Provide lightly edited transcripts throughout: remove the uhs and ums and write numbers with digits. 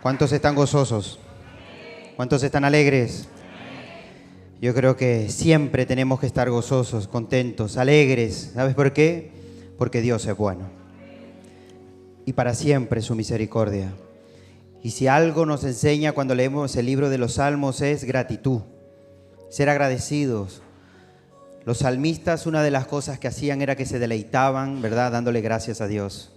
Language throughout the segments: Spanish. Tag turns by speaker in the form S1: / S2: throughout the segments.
S1: ¿Cuántos están gozosos? ¿Cuántos están alegres? Yo creo que siempre tenemos que estar gozosos, contentos, alegres. ¿Sabes por qué? Porque Dios es bueno. Y para siempre su misericordia. Y si algo nos enseña cuando leemos el libro de los Salmos es gratitud, ser agradecidos. Los salmistas, una de las cosas que hacían era que se deleitaban, ¿verdad?, dándole gracias a Dios.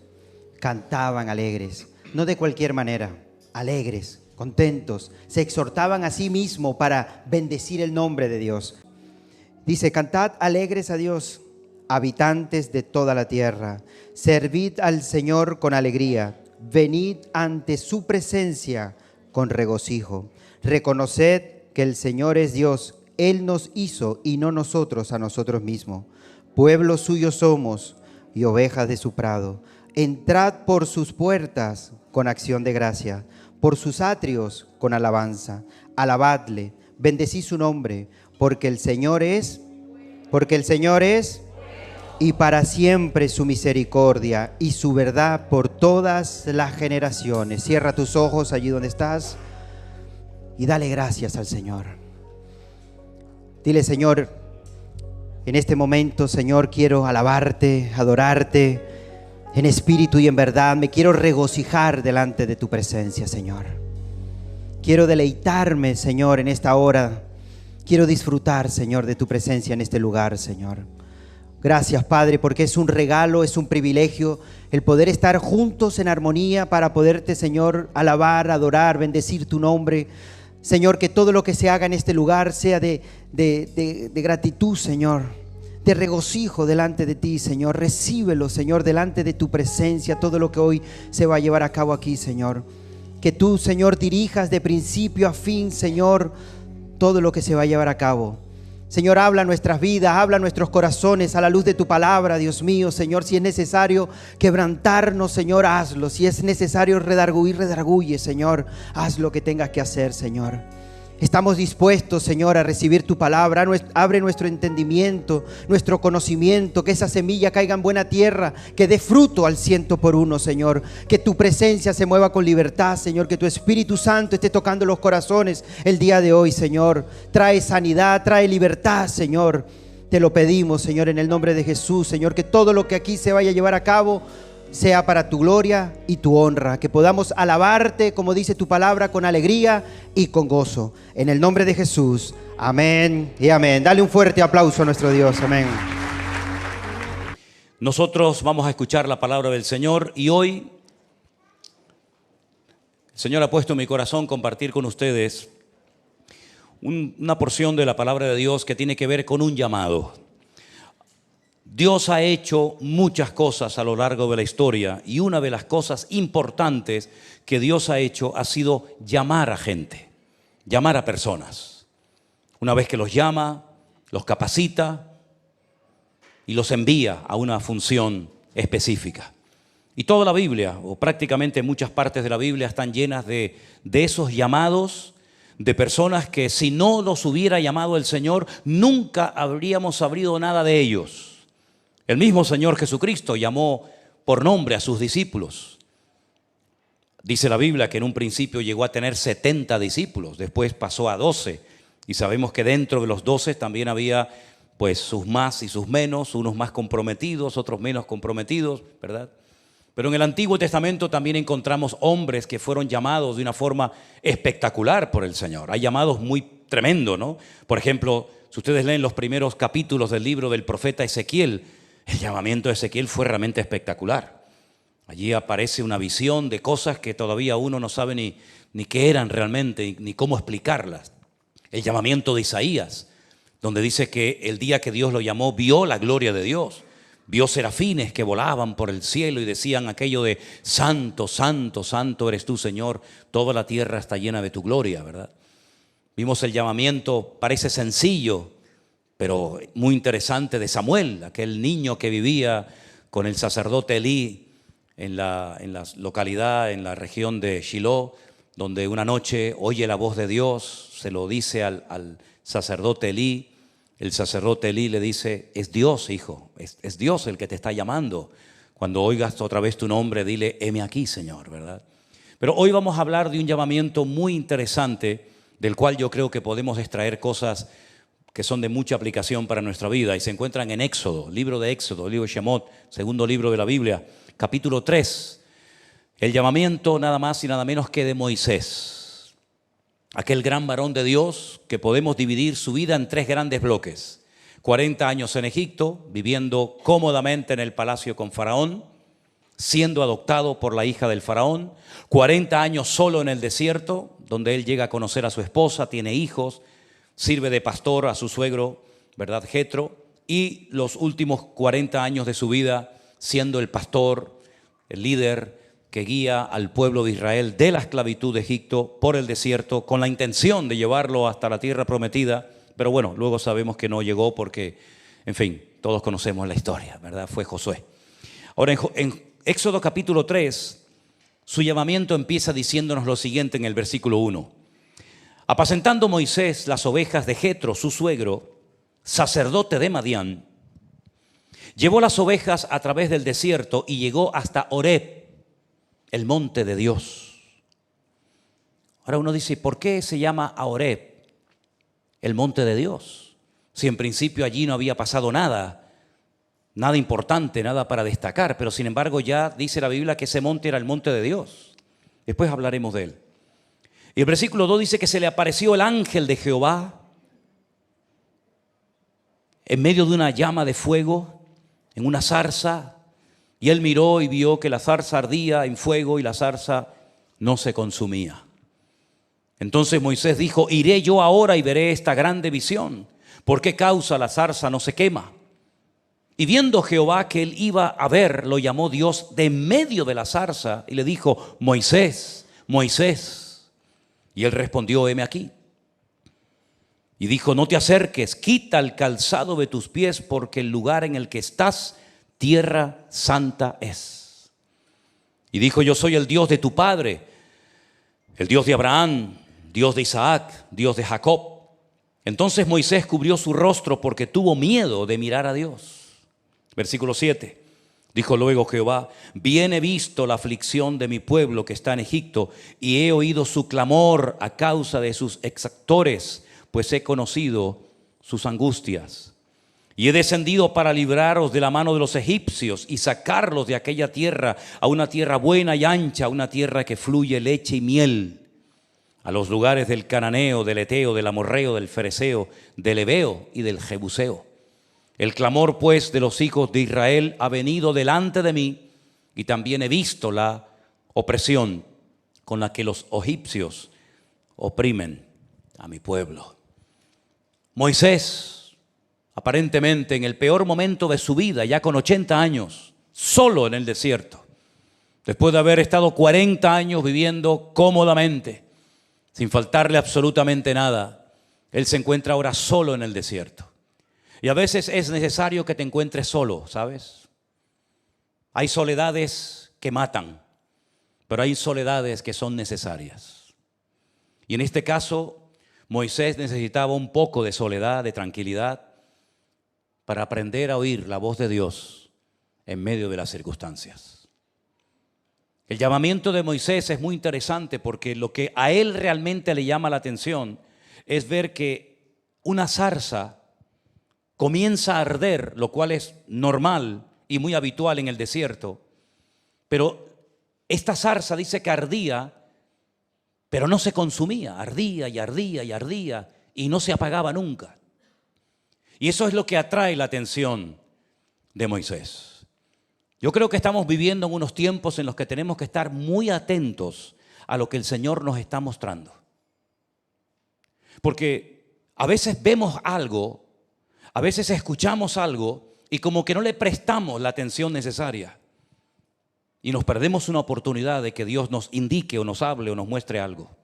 S1: Cantaban alegres, no de cualquier manera, alegres, contentos. Se exhortaban a sí mismos para bendecir el nombre de Dios. Dice, cantad alegres a Dios, habitantes de toda la tierra. Servid al Señor con alegría. Venid ante su presencia con regocijo. Reconoced que el Señor es Dios. Él nos hizo y no nosotros a nosotros mismos. Pueblo suyo somos y ovejas de su prado. Entrad por sus puertas con acción de gracia, por sus atrios con alabanza. Alabadle, bendecid su nombre, porque el Señor es, y para siempre su misericordia y su verdad por todas las generaciones. Cierra tus ojos allí donde estás y dale gracias al Señor. Dile, Señor, en este momento, Señor, quiero alabarte, adorarte en espíritu y en verdad. Me quiero regocijar delante de tu presencia, Señor. Quiero deleitarme, Señor, en esta hora. Quiero disfrutar, Señor, de tu presencia en este lugar, Señor. Gracias, Padre, porque es un regalo, es un privilegio el poder estar juntos en armonía para poderte, Señor, alabar, adorar, bendecir tu nombre. Señor, que todo lo que se haga en este lugar sea de gratitud, Señor, de regocijo delante de ti, Señor. Recíbelo, Señor, delante de tu presencia, todo lo que hoy se va a llevar a cabo aquí, Señor. Que tú, Señor, dirijas de principio a fin, Señor, todo lo que se va a llevar a cabo. Señor, habla nuestras vidas, habla nuestros corazones a la luz de tu palabra, Dios mío. Señor, si es necesario quebrantarnos, Señor, hazlo. Si es necesario redarguye, Señor. Haz lo que tengas que hacer, Señor. Estamos dispuestos, Señor, a recibir tu palabra. Abre nuestro entendimiento, nuestro conocimiento, que esa semilla caiga en buena tierra, que dé fruto al 100%, Señor. Que tu presencia se mueva con libertad, Señor. Que tu Espíritu Santo esté tocando los corazones el día de hoy, Señor. Trae sanidad, trae libertad, Señor. Te lo pedimos, Señor, en el nombre de Jesús, Señor. Que todo lo que aquí se vaya a llevar a cabo sea para tu gloria y tu honra, que podamos alabarte, como dice tu palabra, con alegría y con gozo. En el nombre de Jesús, amén y amén. Dale un fuerte aplauso a nuestro Dios, amén.
S2: Nosotros vamos a escuchar la palabra del Señor y hoy el Señor ha puesto en mi corazón compartir con ustedes una porción de la palabra de Dios que tiene que ver con un llamado. Dios ha hecho muchas cosas a lo largo de la historia y una de las cosas importantes que Dios ha hecho ha sido llamar a gente, llamar a personas. Una vez que los llama, los capacita y los envía a una función específica. Y toda la Biblia, o prácticamente muchas partes de la Biblia, están llenas de esos llamados de personas que si no los hubiera llamado el Señor, nunca habríamos sabido nada de ellos. El mismo Señor Jesucristo llamó por nombre a sus discípulos. Dice la Biblia que en un principio llegó a tener 70 discípulos, después pasó a 12. Y sabemos que dentro de los 12 también había pues sus más y sus menos, unos más comprometidos, otros menos comprometidos, ¿verdad? Pero en el Antiguo Testamento también encontramos hombres que fueron llamados de una forma espectacular por el Señor. Hay llamados muy tremendos, ¿no? Por ejemplo, si ustedes leen los primeros capítulos del libro del profeta Ezequiel, el llamamiento de Ezequiel fue realmente espectacular. Allí aparece una visión de cosas que todavía uno no sabe ni qué eran realmente, ni cómo explicarlas. El llamamiento de Isaías, donde dice que el día que Dios lo llamó, vio la gloria de Dios. Vio serafines que volaban por el cielo y decían aquello de santo, santo, santo eres tú, Señor. Toda la tierra está llena de tu gloria, ¿verdad? Vimos el llamamiento, parece sencillo, pero muy interesante, de Samuel, aquel niño que vivía con el sacerdote Elí en la localidad, en la región de Shiloh, donde una noche oye la voz de Dios, se lo dice al sacerdote Elí. El sacerdote Elí le dice, es Dios, hijo, es Dios el que te está llamando. Cuando oigas otra vez tu nombre, dile, heme aquí, Señor, ¿verdad? Pero hoy vamos a hablar de un llamamiento muy interesante, del cual yo creo que podemos extraer cosas que son de mucha aplicación para nuestra vida, y se encuentran en Éxodo, libro de Éxodo, libro de Shemot, segundo libro de la Biblia, capítulo 3. El llamamiento nada más y nada menos que de Moisés, aquel gran varón de Dios que podemos dividir su vida en 3 grandes bloques. 40 años en Egipto, viviendo cómodamente en el palacio con Faraón, siendo adoptado por la hija del Faraón. 40 años solo en el desierto, donde él llega a conocer a su esposa, tiene hijos, sirve de pastor a su suegro, ¿verdad?, Jetro. Y los últimos 40 años de su vida siendo el pastor, el líder que guía al pueblo de Israel de la esclavitud de Egipto por el desierto, con la intención de llevarlo hasta la tierra prometida. Pero bueno, luego sabemos que no llegó porque, en fin, todos conocemos la historia, ¿verdad? Fue Josué. Ahora, en Éxodo capítulo 3, su llamamiento empieza diciéndonos lo siguiente en el versículo 1. Apacentando Moisés las ovejas de Jetro, su suegro, sacerdote de Madián, llevó las ovejas a través del desierto y llegó hasta Horeb, el monte de Dios. Ahora uno dice, ¿por qué se llama a Horeb el monte de Dios? Si en principio allí no había pasado nada importante, nada para destacar, pero sin embargo ya dice la Biblia que ese monte era el monte de Dios. Después hablaremos de él. Y el versículo 2 dice que se le apareció el ángel de Jehová en medio de una llama de fuego, en una zarza, y él miró y vio que la zarza ardía en fuego y la zarza no se consumía. Entonces Moisés dijo, iré yo ahora y veré esta grande visión. ¿Por qué causa la zarza no se quema? Y viendo Jehová que él iba a ver, lo llamó Dios de en medio de la zarza y le dijo, Moisés, Moisés. Y él respondió, heme aquí. Y dijo, no te acerques, quita el calzado de tus pies, porque el lugar en el que estás, tierra santa es. Y dijo, yo soy el Dios de tu padre, el Dios de Abraham, Dios de Isaac, Dios de Jacob. Entonces Moisés cubrió su rostro porque tuvo miedo de mirar a Dios. Versículo 7. Dijo luego Jehová, bien he visto la aflicción de mi pueblo que está en Egipto, y he oído su clamor a causa de sus exactores, pues he conocido sus angustias. Y he descendido para libraros de la mano de los egipcios y sacarlos de aquella tierra a una tierra buena y ancha, a una tierra que fluye leche y miel, a los lugares del cananeo, del eteo, del amorreo, del fereceo, del heveo y del jebuseo. El clamor pues de los hijos de Israel ha venido delante de mí, y también he visto la opresión con la que los egipcios oprimen a mi pueblo. Moisés, aparentemente en el peor momento de su vida, ya con 80 años, solo en el desierto, después de haber estado 40 años viviendo cómodamente, sin faltarle absolutamente nada, él se encuentra ahora solo en el desierto. Y a veces es necesario que te encuentres solo, ¿sabes? Hay soledades que matan, pero hay soledades que son necesarias. Y en este caso, Moisés necesitaba un poco de soledad, de tranquilidad, para aprender a oír la voz de Dios en medio de las circunstancias. El llamamiento de Moisés es muy interesante porque lo que a él realmente le llama la atención es ver que una zarza comienza a arder, lo cual es normal y muy habitual en el desierto. Pero esta zarza dice que ardía, pero no se consumía, ardía y ardía y ardía y no se apagaba nunca. Y eso es lo que atrae la atención de Moisés. Yo creo que estamos viviendo en unos tiempos en los que tenemos que estar muy atentos a lo que el Señor nos está mostrando. Porque a veces vemos algo, a veces escuchamos algo y como que no le prestamos la atención necesaria. Y nos perdemos una oportunidad de que Dios nos indique o nos hable o nos muestre algo.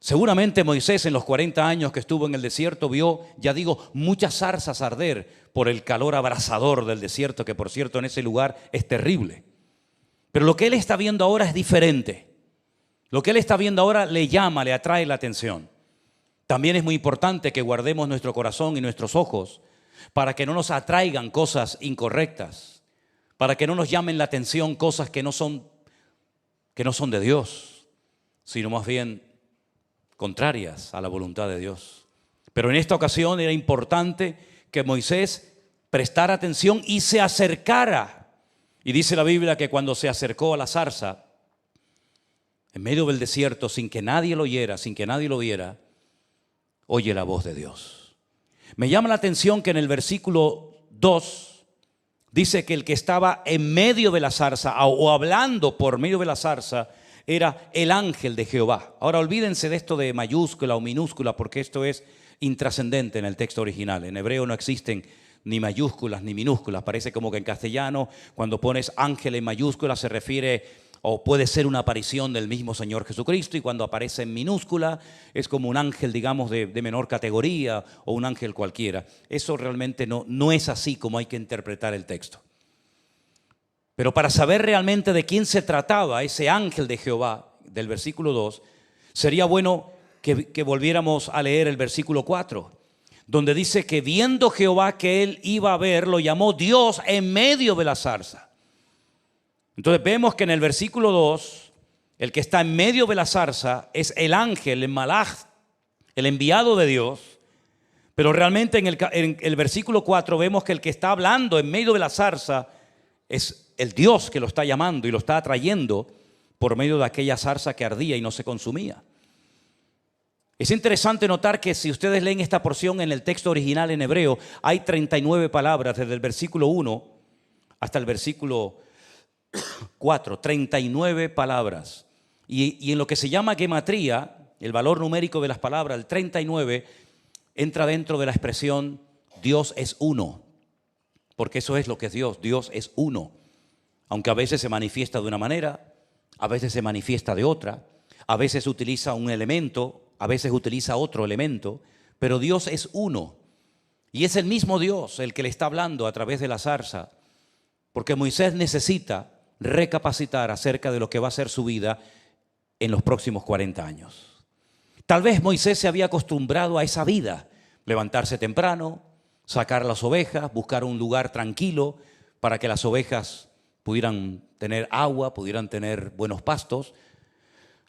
S2: Seguramente Moisés en los 40 años que estuvo en el desierto vio, ya digo, muchas zarzas arder por el calor abrasador del desierto, que por cierto en ese lugar es terrible. Pero lo que él está viendo ahora es diferente. Lo que él está viendo ahora le llama, le atrae la atención. También es muy importante que guardemos nuestro corazón y nuestros ojos para que no nos atraigan cosas incorrectas, para que no nos llamen la atención cosas que no son que no son de Dios, sino más bien contrarias a la voluntad de Dios. Pero en esta ocasión era importante que Moisés prestara atención y se acercara. Y dice la Biblia que cuando se acercó a la zarza, en medio del desierto, sin que nadie lo oyera, sin que nadie lo viera, oye la voz de Dios. Me llama la atención que en el versículo 2 dice que el que estaba en medio de la zarza o hablando por medio de la zarza era el ángel de Jehová. Ahora olvídense de esto de mayúscula o minúscula, porque esto es intrascendente en el texto original. En hebreo no existen ni mayúsculas ni minúsculas. Parece como que en castellano cuando pones ángel en mayúscula se refiere o puede ser una aparición del mismo Señor Jesucristo, y cuando aparece en minúscula es como un ángel, digamos, de menor categoría o un ángel cualquiera. Eso realmente no es así como hay que interpretar el texto. Pero para saber realmente de quién se trataba ese ángel de Jehová del versículo 2, sería bueno que volviéramos a leer el versículo 4, donde dice que viendo Jehová que él iba a ver, lo llamó Dios en medio de la zarza. Entonces vemos que en el versículo 2, el que está en medio de la zarza es el ángel, el malaj, el enviado de Dios. Pero realmente en el versículo 4 vemos que el que está hablando en medio de la zarza es el Dios que lo está llamando y lo está atrayendo por medio de aquella zarza que ardía y no se consumía. Es interesante notar que si ustedes leen esta porción en el texto original en hebreo, hay 39 palabras desde el versículo 1 hasta el versículo 4, 39 palabras. Y en lo que se llama gematría, el valor numérico de las palabras, el 39, entra dentro de la expresión Dios es uno. Porque eso es lo que es Dios. Dios es uno. Aunque a veces se manifiesta de una manera, a veces se manifiesta de otra, a veces utiliza un elemento, a veces utiliza otro elemento, pero Dios es uno. Y es el mismo Dios el que le está hablando a través de la zarza, porque Moisés necesita recapacitar acerca de lo que va a ser su vida en los próximos 40 años. Tal vez Moisés se había acostumbrado a esa vida, levantarse temprano, sacar las ovejas, buscar un lugar tranquilo para que las ovejas pudieran tener agua, pudieran tener buenos pastos.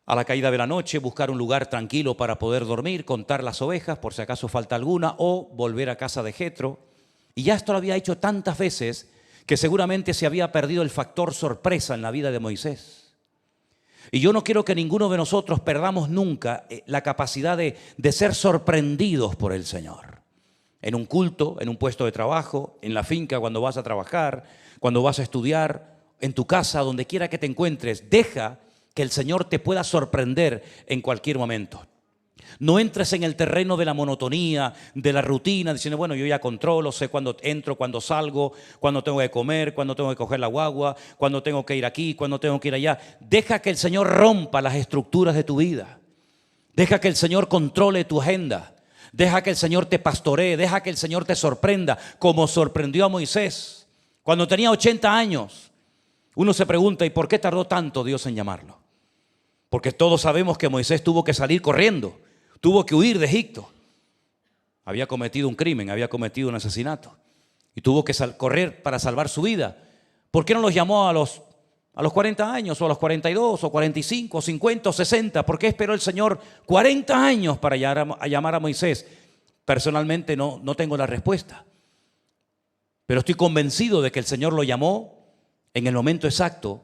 S2: A la caída de la noche, buscar un lugar tranquilo para poder dormir, contar las ovejas por si acaso falta alguna, o volver a casa de Jetro. Y ya esto lo había hecho tantas veces que seguramente se había perdido el factor sorpresa en la vida de Moisés. Y yo no quiero que ninguno de nosotros perdamos nunca la capacidad de ser sorprendidos por el Señor. En un culto, en un puesto de trabajo, en la finca cuando vas a trabajar, cuando vas a estudiar, en tu casa, donde quiera que te encuentres, deja que el Señor te pueda sorprender en cualquier momento. No entres en el terreno de la monotonía, de la rutina, diciendo, bueno, yo ya controlo, sé cuándo entro, cuándo salgo, cuándo tengo que comer, cuándo tengo que coger la guagua, cuándo tengo que ir aquí, cuándo tengo que ir allá. Deja que el Señor rompa las estructuras de tu vida. Deja que el Señor controle tu agenda. Deja que el Señor te pastoree, deja que el Señor te sorprenda, como sorprendió a Moisés. Cuando tenía 80 años, uno se pregunta, ¿y por qué tardó tanto Dios en llamarlo? Porque todos sabemos que Moisés tuvo que salir corriendo. Tuvo que huir de Egipto. Había cometido un crimen, había cometido un asesinato. Y tuvo que correr para salvar su vida. ¿Por qué no los llamó a los 40 años, o a los 42, o 45, o 50, o 60? ¿Por qué esperó el Señor 40 años para llamar a Moisés? Personalmente no tengo la respuesta. Pero estoy convencido de que el Señor lo llamó en el momento exacto,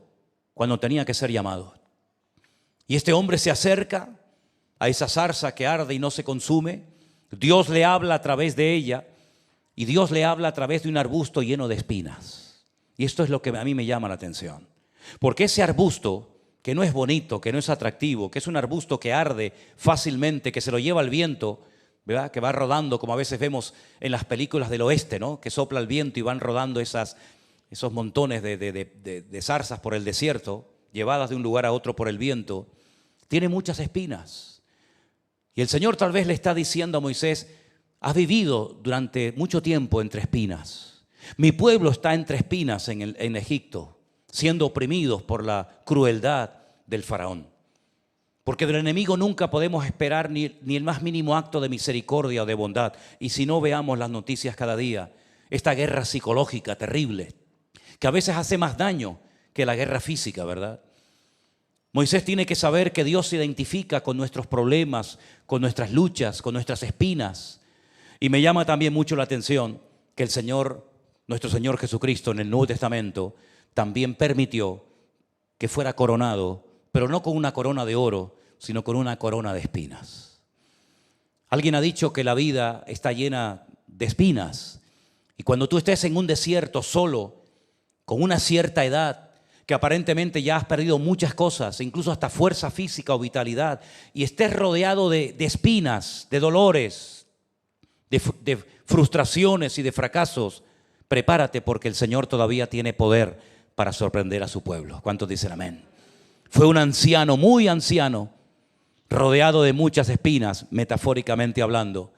S2: cuando tenía que ser llamado. Y este hombre se acerca a esa zarza que arde y no se consume. Dios le habla a través de ella, y Dios le habla a través de un arbusto lleno de espinas. Y esto es lo que a mí me llama la atención. Porque ese arbusto, que no es bonito, que no es atractivo, que es un arbusto que arde fácilmente, que se lo lleva el viento, ¿verdad? Que va rodando, como a veces vemos en las películas del oeste, ¿no? Que sopla el viento y van rodando esos montones de zarzas por el desierto, llevadas de un lugar a otro por el viento. Tiene muchas espinas. Y el Señor tal vez le está diciendo a Moisés, has vivido durante mucho tiempo entre espinas. Mi pueblo está entre espinas en Egipto, siendo oprimidos por la crueldad del faraón. Porque del enemigo nunca podemos esperar ni el más mínimo acto de misericordia o de bondad. Y si no, veamos las noticias cada día. Esta guerra psicológica terrible, que a veces hace más daño que la guerra física, ¿verdad? Moisés tiene que saber que Dios se identifica con nuestros problemas, con nuestras luchas, con nuestras espinas. Y me llama también mucho la atención que el Señor, nuestro Señor Jesucristo, en el Nuevo Testamento, también permitió que fuera coronado, pero no con una corona de oro, sino con una corona de espinas. Alguien ha dicho que la vida está llena de espinas. Y cuando tú estés en un desierto solo, con una cierta edad, que aparentemente ya has perdido muchas cosas, incluso hasta fuerza física o vitalidad, y estés rodeado de espinas, de dolores, de frustraciones y de fracasos, prepárate porque el Señor todavía tiene poder para sorprender a su pueblo. ¿Cuántos dicen amén? Fue un anciano, muy anciano, rodeado de muchas espinas, metafóricamente hablando,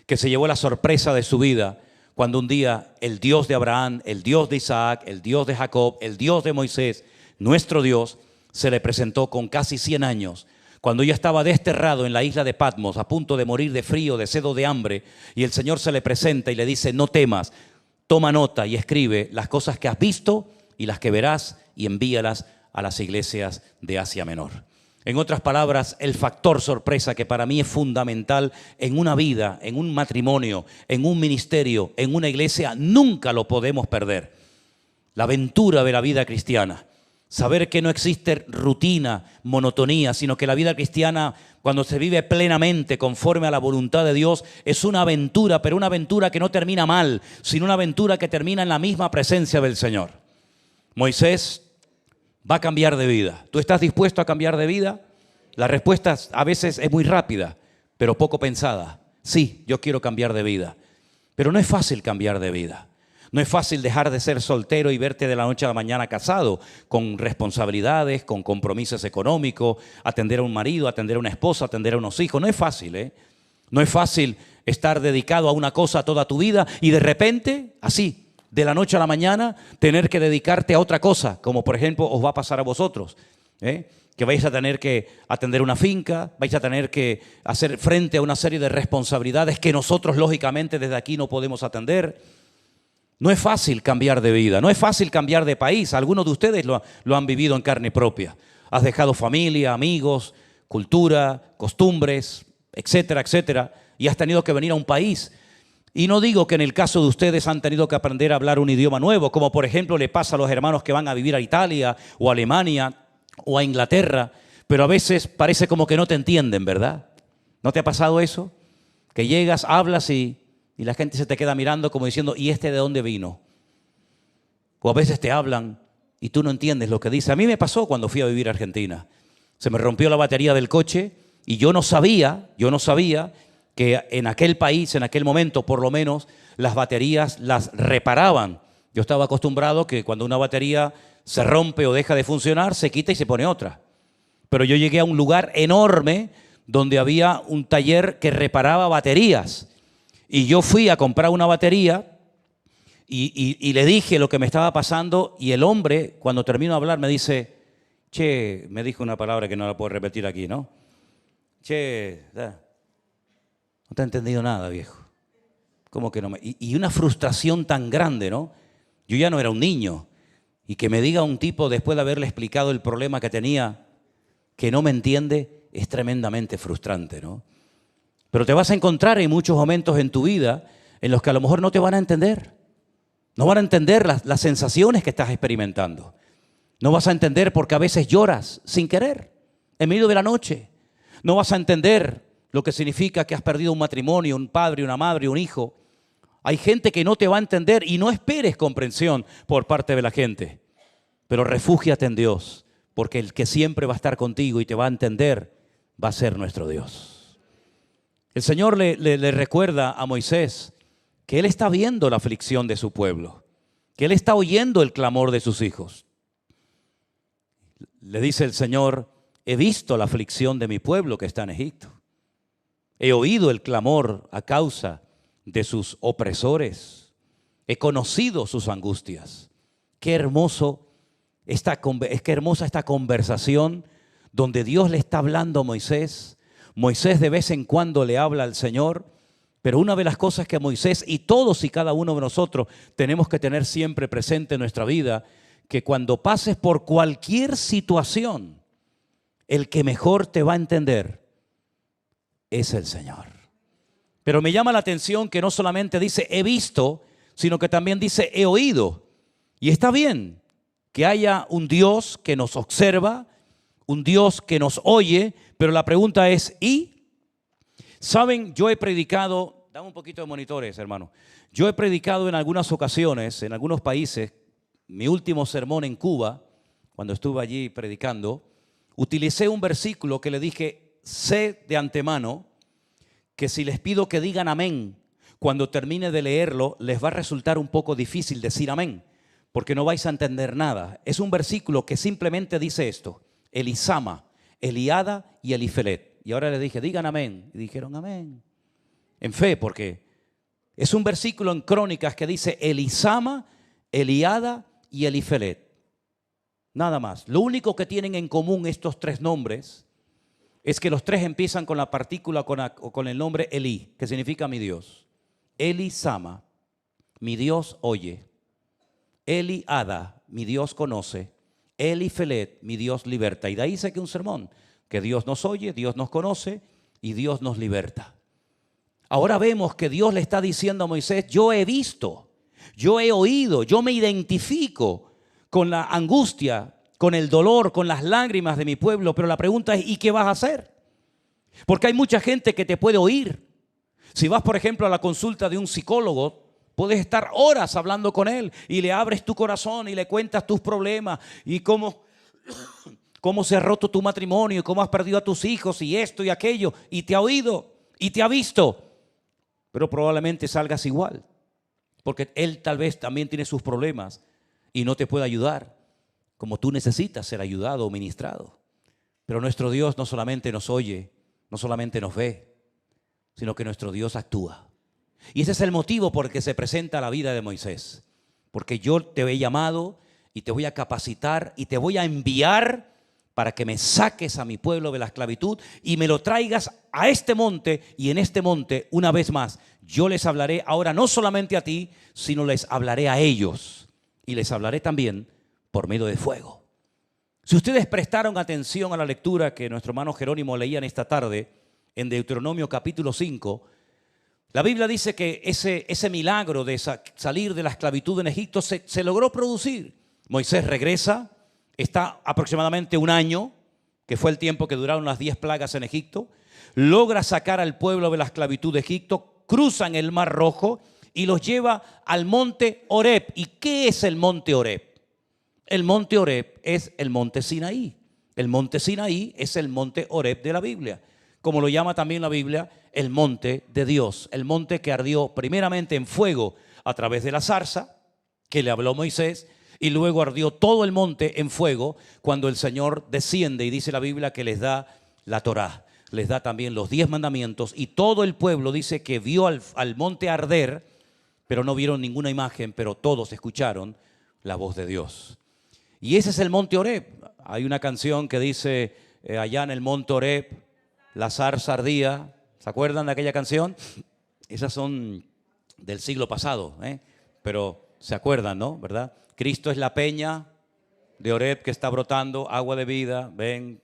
S2: que se llevó la sorpresa de su vida cuando un día el Dios de Abraham, el Dios de Isaac, el Dios de Jacob, el Dios de Moisés, nuestro Dios, se le presentó con casi 100 años, cuando ya estaba desterrado en la isla de Patmos, a punto de morir de frío, de sed o de hambre, y el Señor se le presenta y le dice: no temas, toma nota y escribe las cosas que has visto y las que verás y envíalas a las iglesias de Asia Menor. En otras palabras, el factor sorpresa que para mí es fundamental en una vida, en un matrimonio, en un ministerio, en una iglesia, nunca lo podemos perder. La aventura de la vida cristiana. Saber que no existe rutina, monotonía, sino que la vida cristiana, cuando se vive plenamente conforme a la voluntad de Dios, es una aventura, pero una aventura que no termina mal, sino una aventura que termina en la misma presencia del Señor. Moisés va a cambiar de vida. ¿Tú estás dispuesto a cambiar de vida? La respuesta a veces es muy rápida, pero poco pensada. Sí, yo quiero cambiar de vida. Pero no es fácil cambiar de vida. No es fácil dejar de ser soltero y verte de la noche a la mañana casado, con responsabilidades, con compromisos económicos, atender a un marido, atender a una esposa, atender a unos hijos. No es fácil, ¿eh? No es fácil estar dedicado a una cosa toda tu vida y de repente, así, de la noche a la mañana, tener que dedicarte a otra cosa, como por ejemplo os va a pasar a vosotros, que vais a tener que atender una finca, vais a tener que hacer frente a una serie de responsabilidades que nosotros lógicamente desde aquí no podemos atender. No es fácil cambiar de vida, no es fácil cambiar de país. Algunos de ustedes lo han vivido en carne propia. Has dejado familia, amigos, cultura, costumbres, etcétera, etcétera, y has tenido que venir a un país. Y no digo que en el caso de ustedes han tenido que aprender a hablar un idioma nuevo, como por ejemplo le pasa a los hermanos que van a vivir a Italia o a Alemania o a Inglaterra, pero a veces parece como que no te entienden, ¿verdad? ¿No te ha pasado eso? Que llegas, hablas y la gente se te queda mirando como diciendo: ¿y este de dónde vino? O a veces te hablan y tú no entiendes lo que dice. A mí me pasó cuando fui a vivir a Argentina. Se me rompió la batería del coche y yo no sabía que en aquel país, en aquel momento por lo menos, las baterías las reparaban. Yo estaba acostumbrado que cuando una batería se rompe o deja de funcionar, se quita y se pone otra. Pero yo llegué a un lugar enorme donde había un taller que reparaba baterías. Y yo fui a comprar una batería y le dije lo que me estaba pasando, y el hombre, cuando terminó de hablar, me dice: che, me dijo una palabra que no la puedo repetir aquí, ¿no? Che, no te he entendido nada, viejo. ¿Cómo que no me...? Y una frustración tan grande, ¿no? Yo ya no era un niño. Y que me diga un tipo, después de haberle explicado el problema que tenía, que no me entiende, es tremendamente frustrante, ¿no? Pero te vas a encontrar en muchos momentos en tu vida en los que a lo mejor no te van a entender. No van a entender las sensaciones que estás experimentando. No vas a entender porque a veces lloras sin querer, en medio de la noche. No vas a entender lo que significa que has perdido un matrimonio, un padre, una madre, un hijo. Hay gente que no te va a entender y no esperes comprensión por parte de la gente. Pero refúgiate en Dios, porque el que siempre va a estar contigo y te va a entender va a ser nuestro Dios. El Señor le recuerda a Moisés que Él está viendo la aflicción de su pueblo, que Él está oyendo el clamor de sus hijos. Le dice el Señor: he visto la aflicción de mi pueblo que está en Egipto. He oído el clamor a causa de sus opresores. He conocido sus angustias. Qué hermosa esta conversación donde Dios le está hablando a Moisés. Moisés de vez en cuando le habla al Señor, pero una de las cosas que Moisés y todos y cada uno de nosotros tenemos que tener siempre presente en nuestra vida, que cuando pases por cualquier situación, el que mejor te va a entender es el Señor. Pero me llama la atención que no solamente dice he visto, sino que también dice he oído. Y está bien que haya un Dios que nos observa, un Dios que nos oye, pero la pregunta es ¿y? Saben, yo he predicado, dame un poquito de monitores, hermano. Yo he predicado en algunas ocasiones, en algunos países. Mi último sermón en Cuba, cuando estuve allí predicando, utilicé un versículo que le dije, sé de antemano que si les pido que digan amén, cuando termine de leerlo, les va a resultar un poco difícil decir amén, porque no vais a entender nada. Es un versículo que simplemente dice esto: Elisama, Eliada y Elifelet. Y ahora les dije, digan amén. Y dijeron amén. En fe, porque es un versículo en Crónicas que dice Elisama, Eliada y Elifelet. Nada más. Lo único que tienen en común estos tres nombres es que los tres empiezan con la partícula o con el nombre Elí, que significa mi Dios. Elisama, mi Dios oye. Eliada, mi Dios conoce. Elifelet, mi Dios liberta. Y de ahí saqué un sermón, que Dios nos oye, Dios nos conoce y Dios nos liberta. Ahora vemos que Dios le está diciendo a Moisés, yo he visto, yo he oído, yo me identifico con la angustia, con el dolor, con las lágrimas de mi pueblo, pero la pregunta es, ¿y qué vas a hacer? Porque hay mucha gente que te puede oír. Si vas, por ejemplo, a la consulta de un psicólogo, puedes estar horas hablando con él y le abres tu corazón y le cuentas tus problemas y cómo se ha roto tu matrimonio y cómo has perdido a tus hijos y esto y aquello, y te ha oído y te ha visto, pero probablemente salgas igual, porque él tal vez también tiene sus problemas y no te puede ayudar como tú necesitas ser ayudado o ministrado. Pero nuestro Dios no solamente nos oye, no solamente nos ve, sino que nuestro Dios actúa. Y ese es el motivo por el que se presenta la vida de Moisés. Porque yo te he llamado y te voy a capacitar y te voy a enviar para que me saques a mi pueblo de la esclavitud y me lo traigas a este monte, y en este monte, una vez más, yo les hablaré ahora no solamente a ti, sino les hablaré a ellos y les hablaré también por medio de fuego. Si ustedes prestaron atención a la lectura que nuestro hermano Jerónimo leía en esta tarde, en Deuteronomio capítulo 5, la Biblia dice que ese milagro de salir de la esclavitud en Egipto se logró producir. Moisés regresa, está aproximadamente un año, que fue el tiempo que duraron las 10 plagas en Egipto, logra sacar al pueblo de la esclavitud de Egipto, cruzan el Mar Rojo y los lleva al monte Horeb. ¿Y qué es el monte Horeb? El monte Horeb es el monte Sinaí. El monte Sinaí es el monte Horeb de la Biblia, como lo llama también la Biblia, el monte de Dios, el monte que ardió primeramente en fuego a través de la zarza que le habló Moisés, y luego ardió todo el monte en fuego cuando el Señor desciende, y dice la Biblia que les da la Torá, les da también los 10 mandamientos, y todo el pueblo dice que vio al monte arder, pero no vieron ninguna imagen, pero todos escucharon la voz de Dios. Y ese es el monte Horeb. Hay una canción que dice, allá en el monte Horeb, la zarza ardía. ¿Se acuerdan de aquella canción? Esas son del siglo pasado, pero se acuerdan, ¿no? ¿Verdad? Cristo es la peña de Horeb que está brotando agua de vida. Ven.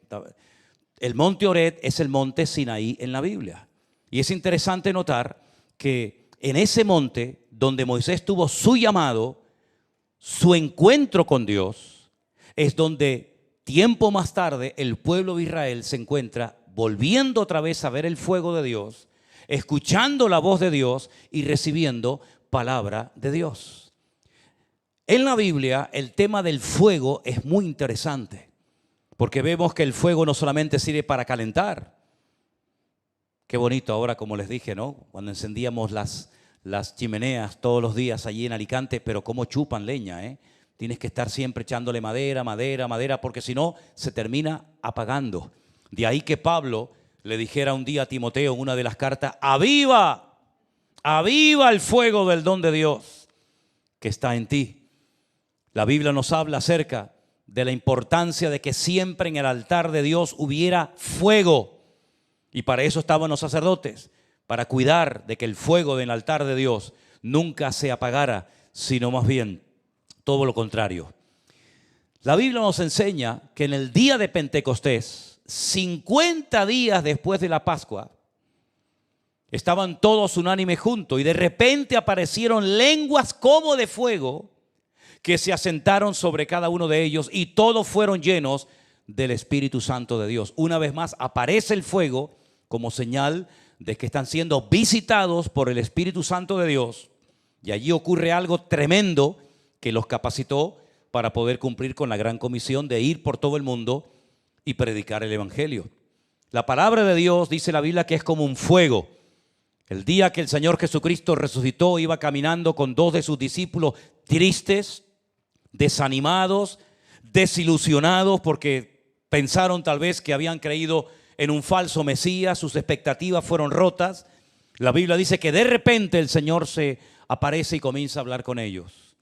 S2: El monte Horeb es el monte Sinaí en la Biblia. Y es interesante notar que en ese monte donde Moisés tuvo su llamado, su encuentro con Dios, es donde tiempo más tarde el pueblo de Israel se encuentra volviendo otra vez a ver el fuego de Dios, escuchando la voz de Dios y recibiendo palabra de Dios. En la Biblia el tema del fuego es muy interesante, porque vemos que el fuego no solamente sirve para calentar. Qué bonito ahora, como les dije, ¿no? Cuando encendíamos las chimeneas todos los días allí en Alicante, pero cómo chupan leña, ¿eh? Tienes que estar siempre echándole madera, porque si no se termina apagando. De ahí que Pablo le dijera un día a Timoteo en una de las cartas, aviva el fuego del don de Dios que está en ti. La Biblia nos habla acerca de la importancia de que siempre en el altar de Dios hubiera fuego. Y para eso estaban los sacerdotes, para cuidar de que el fuego del altar de Dios nunca se apagara, sino más bien todo lo contrario. La Biblia nos enseña que en el día de Pentecostés 50 días después de la Pascua, estaban todos unánimes juntos y de repente aparecieron lenguas como de fuego que se asentaron sobre cada uno de ellos y todos fueron llenos del Espíritu Santo de Dios. Una vez más aparece el fuego como señal de que están siendo visitados por el Espíritu Santo de Dios, y allí ocurre algo tremendo que los capacitó para poder cumplir con la gran comisión de ir por todo el mundo y predicar el Evangelio. La palabra de Dios, dice la Biblia, que es como un fuego. El día que el Señor Jesucristo resucitó, iba caminando con dos de sus discípulos tristes, desanimados, desilusionados, porque pensaron tal vez que habían creído en un falso Mesías, sus expectativas fueron rotas. La Biblia dice que de repente el Señor se aparece y comienza a hablar con ellos.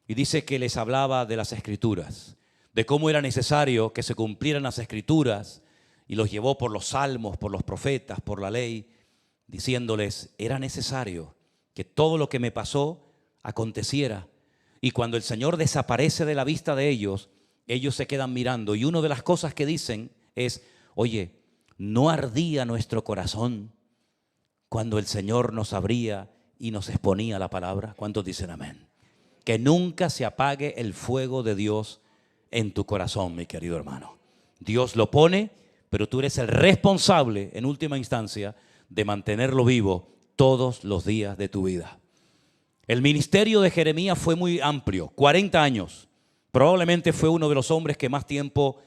S2: Y dice que les hablaba de las Escrituras, de cómo era necesario que se cumplieran las Escrituras, y los llevó por los salmos, por los profetas, por la ley, diciéndoles, era necesario que todo lo que me pasó aconteciera. Y cuando el Señor desaparece de la vista de ellos, ellos se quedan mirando. Y una de las cosas que dicen es, oye, ¿no ardía nuestro corazón cuando el Señor nos abría y nos exponía la palabra? ¿Cuántos dicen amén? Que nunca se apague el fuego de Dios en tu corazón, mi querido hermano. Dios lo pone, pero tú eres el responsable, en última instancia, de mantenerlo vivo todos los días de tu vida. El ministerio de Jeremías fue muy amplio, 40 años. Probablemente fue uno de los hombres que más tiempo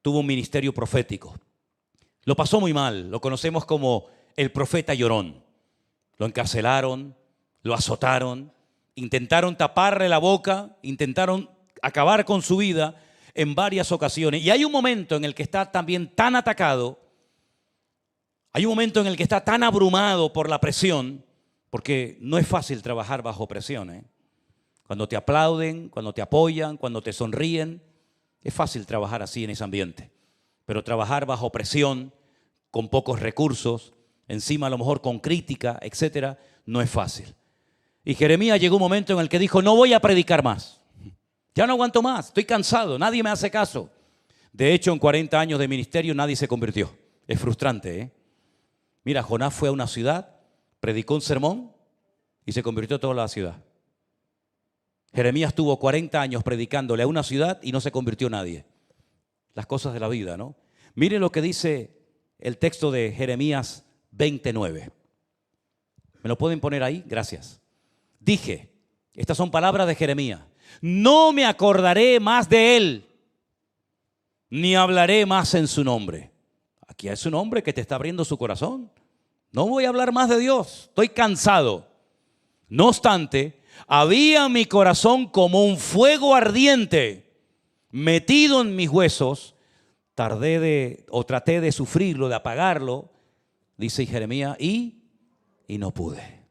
S2: tuvo un ministerio profético. Lo pasó muy mal, lo conocemos como el profeta llorón. Lo encarcelaron, lo azotaron, intentaron taparle la boca, intentaron acabar con su vida en varias ocasiones. Y hay un momento en el que está también tan atacado, hay un momento en el que está tan abrumado por la presión, porque no es fácil trabajar bajo presión, ¿eh? Cuando te aplauden, cuando te apoyan, cuando te sonríen, es fácil trabajar así en ese ambiente. Pero trabajar bajo presión, con pocos recursos, encima a lo mejor con crítica, etcétera, no es fácil. Y Jeremías llegó un momento en el que dijo, no voy a predicar más. Ya no aguanto más, estoy cansado, nadie me hace caso. De hecho, en 40 años de ministerio nadie se convirtió. Es frustrante, ¿eh? Mira, Jonás fue a una ciudad, predicó un sermón y se convirtió toda la ciudad. Jeremías tuvo 40 años predicándole a una ciudad y no se convirtió nadie. Las cosas de la vida, ¿no? Miren lo que dice el texto de Jeremías 29. ¿Me lo pueden poner ahí? Gracias. Dije, estas son palabras de Jeremías, no me acordaré más de él, ni hablaré más en su nombre. Aquí es un hombre que te está abriendo su corazón. No voy a hablar más de Dios, estoy cansado. No obstante, había en mi corazón como un fuego ardiente metido en mis huesos. Traté de sufrirlo, de apagarlo, dice Jeremías, y no pude.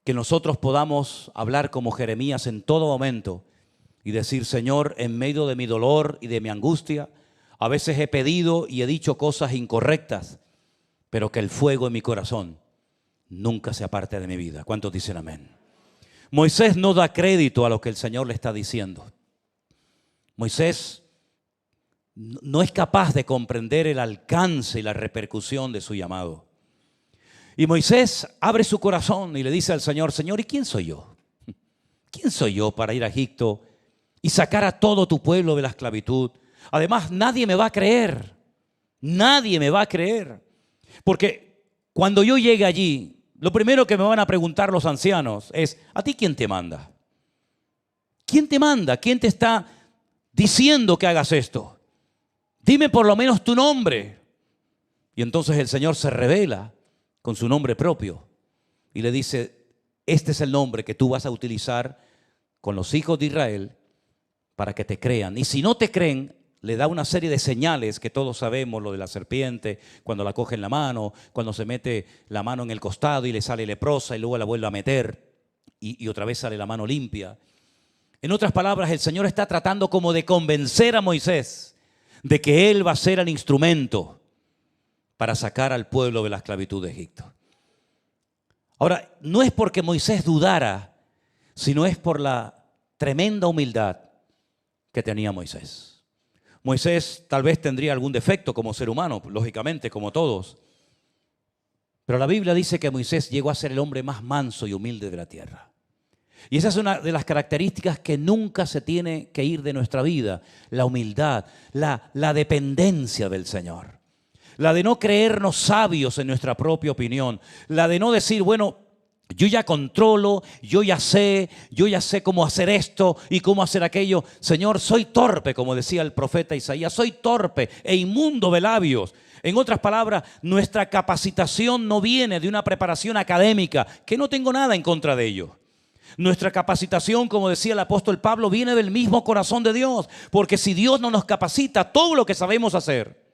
S2: Que nosotros podamos hablar como Jeremías en todo momento y decir, Señor, en medio de mi dolor y de mi angustia, a veces he pedido y he dicho cosas incorrectas, pero que el fuego en mi corazón nunca se aparte de mi vida. ¿Cuántos dicen amén? Moisés no da crédito a lo que el Señor le está diciendo. Moisés no es capaz de comprender el alcance y la repercusión de su llamado. Y Moisés abre su corazón y le dice al Señor, Señor, ¿y quién soy yo? ¿Quién soy yo para ir a Egipto y sacar a todo tu pueblo de la esclavitud? Además, nadie me va a creer. Nadie me va a creer. Porque cuando yo llegue allí, lo primero que me van a preguntar los ancianos es, ¿a ti quién te manda? ¿Quién te manda? ¿Quién te está diciendo que hagas esto? Dime por lo menos tu nombre. Y entonces el Señor se revela con su nombre propio y le dice, este es el nombre que tú vas a utilizar con los hijos de Israel para que te crean. Y si no te creen, le da una serie de señales que todos sabemos, lo de la serpiente, cuando la coge en la mano, cuando se mete la mano en el costado y le sale leprosa y luego la vuelve a meter y otra vez sale la mano limpia. En otras palabras, el Señor está tratando como de convencer a Moisés de que Él va a ser el instrumento para sacar al pueblo de la esclavitud de Egipto. Ahora, no es porque Moisés dudara, sino es por la tremenda humildad que tenía Moisés. Moisés tal vez tendría algún defecto como ser humano, lógicamente, como todos. Pero la Biblia dice que Moisés llegó a ser el hombre más manso y humilde de la tierra. Y esa es una de las características que nunca se tiene que ir de nuestra vida: la humildad, la dependencia del Señor. La de no creernos sabios en nuestra propia opinión. La de no decir, bueno, yo ya controlo, yo ya sé cómo hacer esto y cómo hacer aquello. Señor, soy torpe, como decía el profeta Isaías, soy torpe e inmundo de labios. En otras palabras, nuestra capacitación no viene de una preparación académica, que no tengo nada en contra de ello. Nuestra capacitación, como decía el apóstol Pablo, viene del mismo corazón de Dios. Porque si Dios no nos capacita, todo lo que sabemos hacer,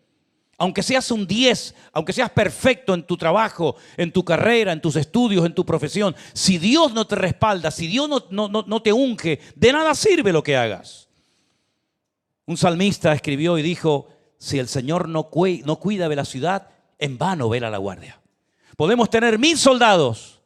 S2: aunque seas un 10, aunque seas perfecto en tu trabajo, en tu carrera, en tus estudios, en tu profesión, si Dios no te respalda, si Dios no te unge, de nada sirve lo que hagas. Un salmista escribió y dijo: si el Señor no cuida de la ciudad, en vano vela la guardia. Podemos tener 1000 soldados,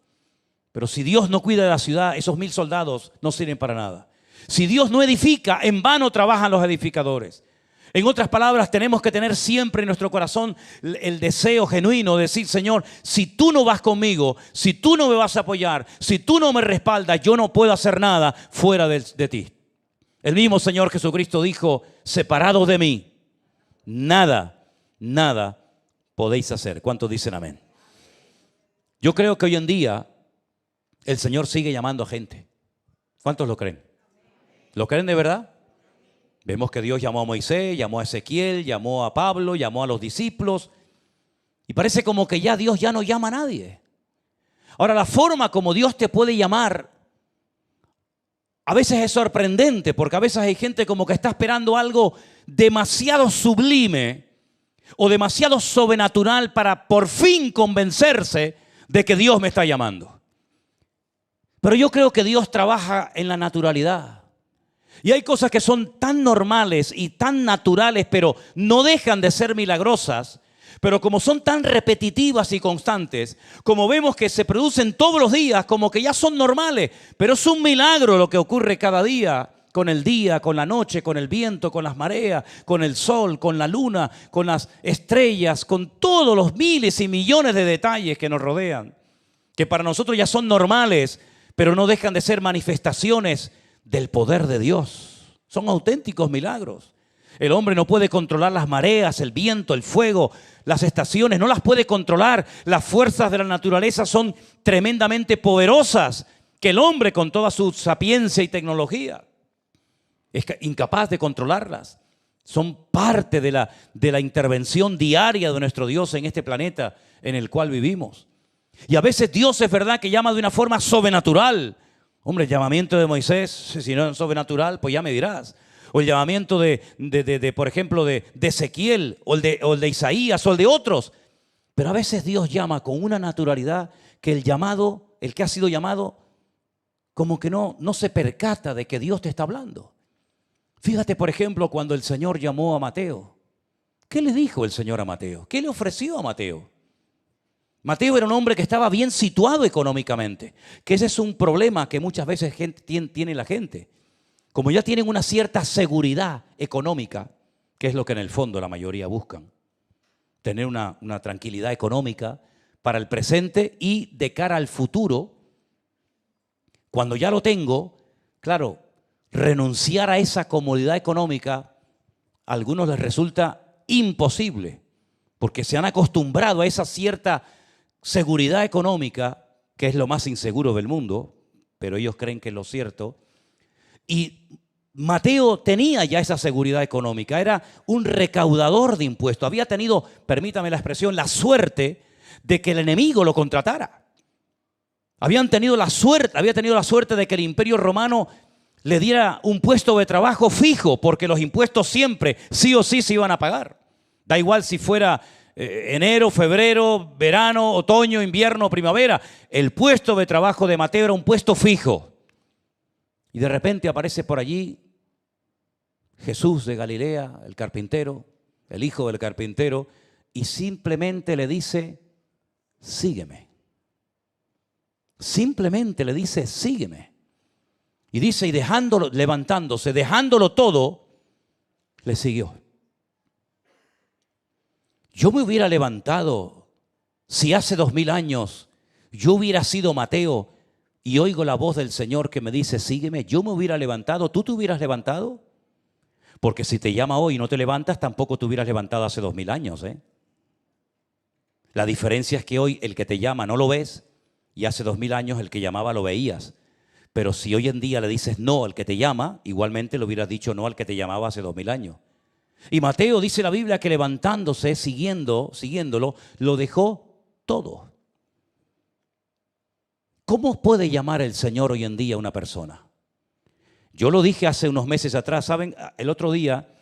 S2: pero si Dios no cuida de la ciudad, esos 1000 soldados no sirven para nada. Si Dios no edifica, en vano trabajan los edificadores. En otras palabras, tenemos que tener siempre en nuestro corazón el deseo genuino de decir: Señor, si tú no vas conmigo, si tú no me vas a apoyar, si tú no me respaldas, yo no puedo hacer nada fuera de ti. El mismo Señor Jesucristo dijo: separados de mí, nada podéis hacer. ¿Cuántos dicen amén? Yo creo que hoy en día el Señor sigue llamando a gente. ¿Cuántos lo creen? ¿Lo creen de verdad? Vemos que Dios llamó a Moisés, llamó a Ezequiel, llamó a Pablo, llamó a los discípulos. Y parece como que ya Dios ya no llama a nadie. Ahora, la forma como Dios te puede llamar a veces es sorprendente, porque a veces hay gente como que está esperando algo demasiado sublime o demasiado sobrenatural para por fin convencerse de que Dios me está llamando. Pero yo creo que Dios trabaja en la naturalidad. Y hay cosas que son tan normales y tan naturales, pero no dejan de ser milagrosas. Pero como son tan repetitivas y constantes, como vemos que se producen todos los días, como que ya son normales. Pero es un milagro lo que ocurre cada día, con la noche, con el viento, con las mareas, con el sol, con la luna, con las estrellas, con todos los miles y millones de detalles que nos rodean, que para nosotros ya son normales, pero no dejan de ser manifestaciones del poder de Dios. Son auténticos milagros. El hombre no puede controlar las mareas, el viento, el fuego, las estaciones, no las puede controlar. Las fuerzas de la naturaleza son tremendamente poderosas, que el hombre, con toda su sapiencia y tecnología, es incapaz de controlarlas. Son parte de la intervención diaria de nuestro Dios en este planeta en el cual vivimos. Y a veces Dios es verdad que llama de una forma sobrenatural. Hombre, el llamamiento de Moisés, si no es sobrenatural, pues ya me dirás. O el llamamiento por ejemplo, de Ezequiel, o el de Isaías, o el de otros. Pero a veces Dios llama con una naturalidad que el que ha sido llamado, como que no se percata de que Dios te está hablando. Fíjate, por ejemplo, cuando el Señor llamó a Mateo. ¿Qué le dijo el Señor a Mateo? ¿Qué le ofreció a Mateo? Mateo era un hombre que estaba bien situado económicamente, que ese es un problema que muchas veces tiene la gente. Como ya tienen una cierta seguridad económica, que es lo que en el fondo la mayoría buscan, tener una tranquilidad económica para el presente y de cara al futuro. Cuando ya lo tengo, claro, renunciar a esa comodidad económica a algunos les resulta imposible, porque se han acostumbrado a esa cierta seguridad económica, que es lo más inseguro del mundo, pero ellos creen que es lo cierto. Y Mateo tenía ya esa seguridad económica, era un recaudador de impuestos. Había tenido, permítame la expresión, la suerte de que el enemigo lo contratara. Había tenido la suerte de que el Imperio Romano le diera un puesto de trabajo fijo, porque los impuestos siempre, sí o sí, se iban a pagar. Da igual si fuera enero, febrero, verano, otoño, invierno, primavera. El puesto de trabajo de Mateo era un puesto fijo. Y de repente aparece por allí Jesús de Galilea, el carpintero, el hijo del carpintero, y simplemente le dice: sígueme. Simplemente le dice: sígueme. Y dice, y levantándose, dejándolo todo, le siguió. Yo me hubiera levantado si hace 2000 años yo hubiera sido Mateo y oigo la voz del Señor que me dice, sígueme. Yo me hubiera levantado, ¿tú te hubieras levantado? Porque si te llama hoy y no te levantas, tampoco te hubieras levantado hace 2000 años, ¿eh? La diferencia es que hoy el que te llama no lo ves y hace 2000 años el que llamaba lo veías. Pero si hoy en día le dices no al que te llama, igualmente le hubieras dicho no al que te llamaba hace 2000 años. Y Mateo dice la Biblia que levantándose, siguiéndolo, lo dejó todo. ¿Cómo puede llamar el Señor hoy en día a una persona? Yo lo dije hace unos meses atrás, ¿saben? El otro día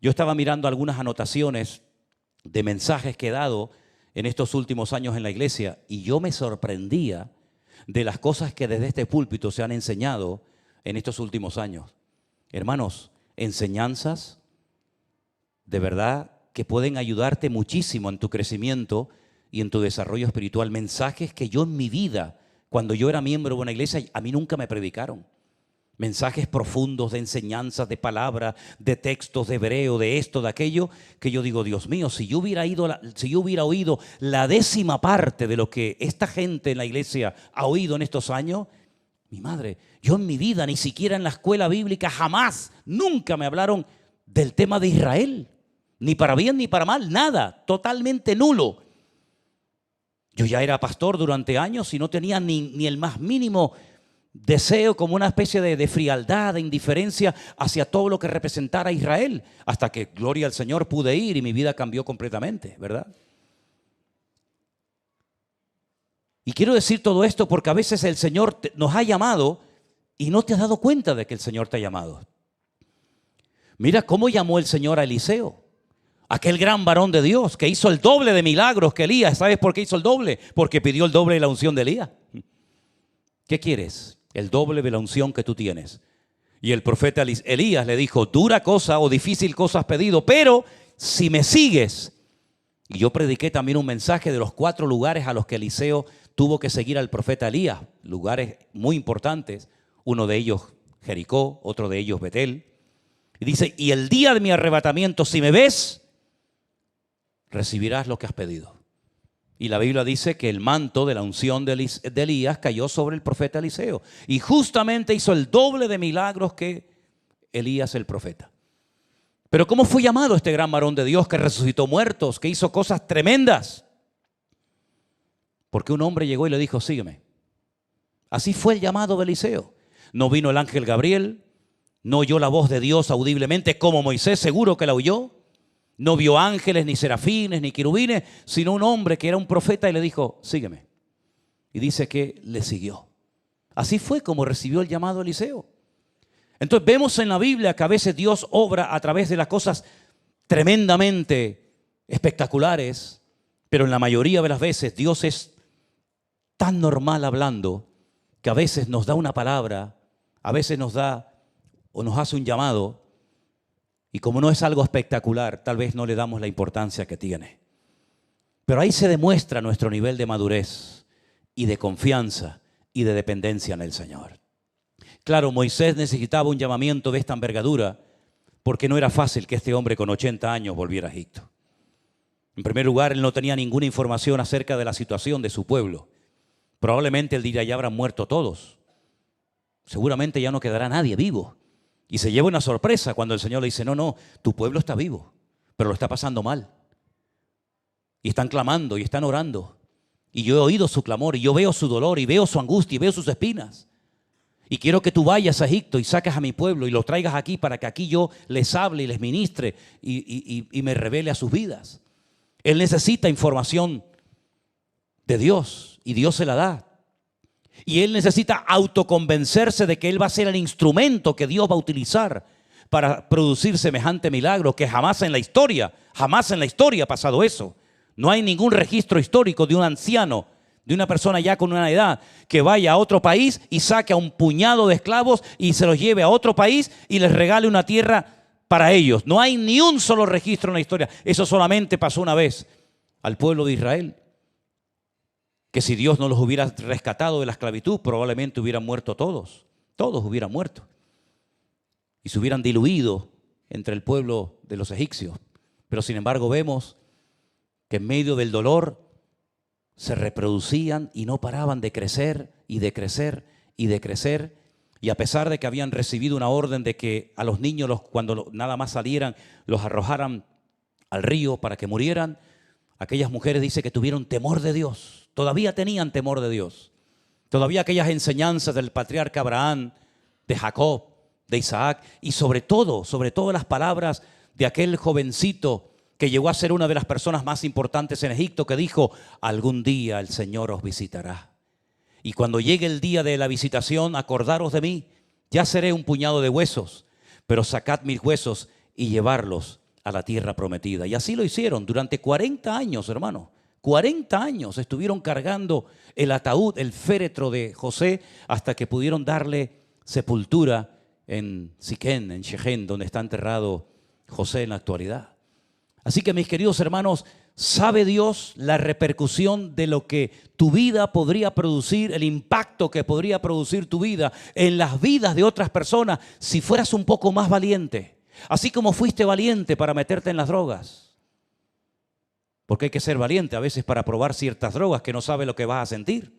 S2: yo estaba mirando algunas anotaciones de mensajes que he dado en estos últimos años en la iglesia y yo me sorprendía de las cosas que desde este púlpito se han enseñado en estos últimos años. Hermanos, enseñanzas de verdad que pueden ayudarte muchísimo en tu crecimiento y en tu desarrollo espiritual. Mensajes que yo en mi vida, cuando yo era miembro de una iglesia, a mí nunca me predicaron. Mensajes profundos de enseñanzas, de palabras, de textos de hebreo, de esto, de aquello, que yo digo, Dios mío, si yo hubiera oído la 10ª parte de lo que esta gente en la iglesia ha oído en estos años, mi madre, yo en mi vida, ni siquiera en la escuela bíblica, jamás, nunca me hablaron del tema de Israel, ni para bien ni para mal, nada, totalmente nulo. Yo ya era pastor durante años y no tenía ni el más mínimo deseo, como una especie de frialdad, de indiferencia hacia todo lo que representara a Israel, hasta que, gloria al Señor, pude ir y mi vida cambió completamente, ¿verdad? Y quiero decir todo esto porque a veces el Señor nos ha llamado y no te has dado cuenta de que el Señor te ha llamado. Mira cómo llamó el Señor a Eliseo, aquel gran varón de Dios que hizo el doble de milagros que Elías. ¿Sabes por qué hizo el doble? Porque pidió el doble de la unción de Elías. ¿Qué quieres? El doble de la unción que tú tienes. Y el profeta Elías le dijo, dura cosa o difícil cosa has pedido, pero si me sigues. Y yo prediqué también un mensaje de los 4 lugares a los que Eliseo tuvo que seguir al profeta Elías, lugares muy importantes, uno de ellos Jericó, otro de ellos Betel. Y dice, y el día de mi arrebatamiento, si me ves, recibirás lo que has pedido. Y la Biblia dice que el manto de la unción de Elías cayó sobre el profeta Eliseo. Y justamente hizo el doble de milagros que Elías el profeta. Pero ¿cómo fue llamado este gran varón de Dios que resucitó muertos, que hizo cosas tremendas? Porque un hombre llegó y le dijo, sígueme. Así fue el llamado de Eliseo. No vino el ángel Gabriel, no oyó la voz de Dios audiblemente como Moisés, seguro que la oyó. No vio ángeles, ni serafines, ni querubines, sino un hombre que era un profeta y le dijo, sígueme. Y dice que le siguió. Así fue como recibió el llamado Eliseo. Entonces vemos en la Biblia que a veces Dios obra a través de las cosas tremendamente espectaculares, pero en la mayoría de las veces Dios es tan normal hablando que a veces nos da una palabra, a veces nos da o nos hace un llamado. Y como no es algo espectacular, tal vez no le damos la importancia que tiene. Pero ahí se demuestra nuestro nivel de madurez y de confianza y de dependencia en el Señor. Claro, Moisés necesitaba un llamamiento de esta envergadura porque no era fácil que este hombre con 80 años volviera a Egipto. En primer lugar, él no tenía ninguna información acerca de la situación de su pueblo. Probablemente él diría, ya habrán muerto todos. Seguramente ya no quedará nadie vivo. Y se lleva una sorpresa cuando el Señor le dice, no, tu pueblo está vivo, pero lo está pasando mal. Y están clamando y están orando. Y yo he oído su clamor y yo veo su dolor y veo su angustia y veo sus espinas. Y quiero que tú vayas a Egipto y saques a mi pueblo y los traigas aquí para que aquí yo les hable y les ministre y me revele a sus vidas. Él necesita información de Dios y Dios se la da. Y él necesita autoconvencerse de que él va a ser el instrumento que Dios va a utilizar para producir semejante milagro que jamás en la historia ha pasado eso. No hay ningún registro histórico de un anciano, de una persona ya con una edad, que vaya a otro país y saque a un puñado de esclavos y se los lleve a otro país y les regale una tierra para ellos. No hay ni un solo registro en la historia. Eso solamente pasó una vez al pueblo de Israel. Que si Dios no los hubiera rescatado de la esclavitud, probablemente hubieran muerto todos. Todos hubieran muerto. Y se hubieran diluido entre el pueblo de los egipcios. Pero sin embargo vemos que en medio del dolor se reproducían y no paraban de crecer y de crecer y de crecer. Y a pesar de que habían recibido una orden de que a los niños, cuando nada más salieran, los arrojaran al río para que murieran, aquellas mujeres dice que tuvieron temor de Dios. Todavía tenían temor de Dios. Todavía aquellas enseñanzas del patriarca Abraham, de Jacob, de Isaac y sobre todo las palabras de aquel jovencito que llegó a ser una de las personas más importantes en Egipto, que dijo: algún día el Señor os visitará. Y cuando llegue el día de la visitación, acordaros de mí, ya seré un puñado de huesos, pero sacad mis huesos y llevarlos a la tierra prometida. Y así lo hicieron durante 40 años, hermano. 40 años estuvieron cargando el ataúd, el féretro de José, hasta que pudieron darle sepultura en Siquén, en Shechem, donde está enterrado José en la actualidad. Así que, mis queridos hermanos, ¿sabe Dios la repercusión de lo que tu vida podría producir, el impacto que podría producir tu vida en las vidas de otras personas si fueras un poco más valiente? Así como fuiste valiente para meterte en las drogas. Porque hay que ser valiente a veces para probar ciertas drogas que no sabes lo que vas a sentir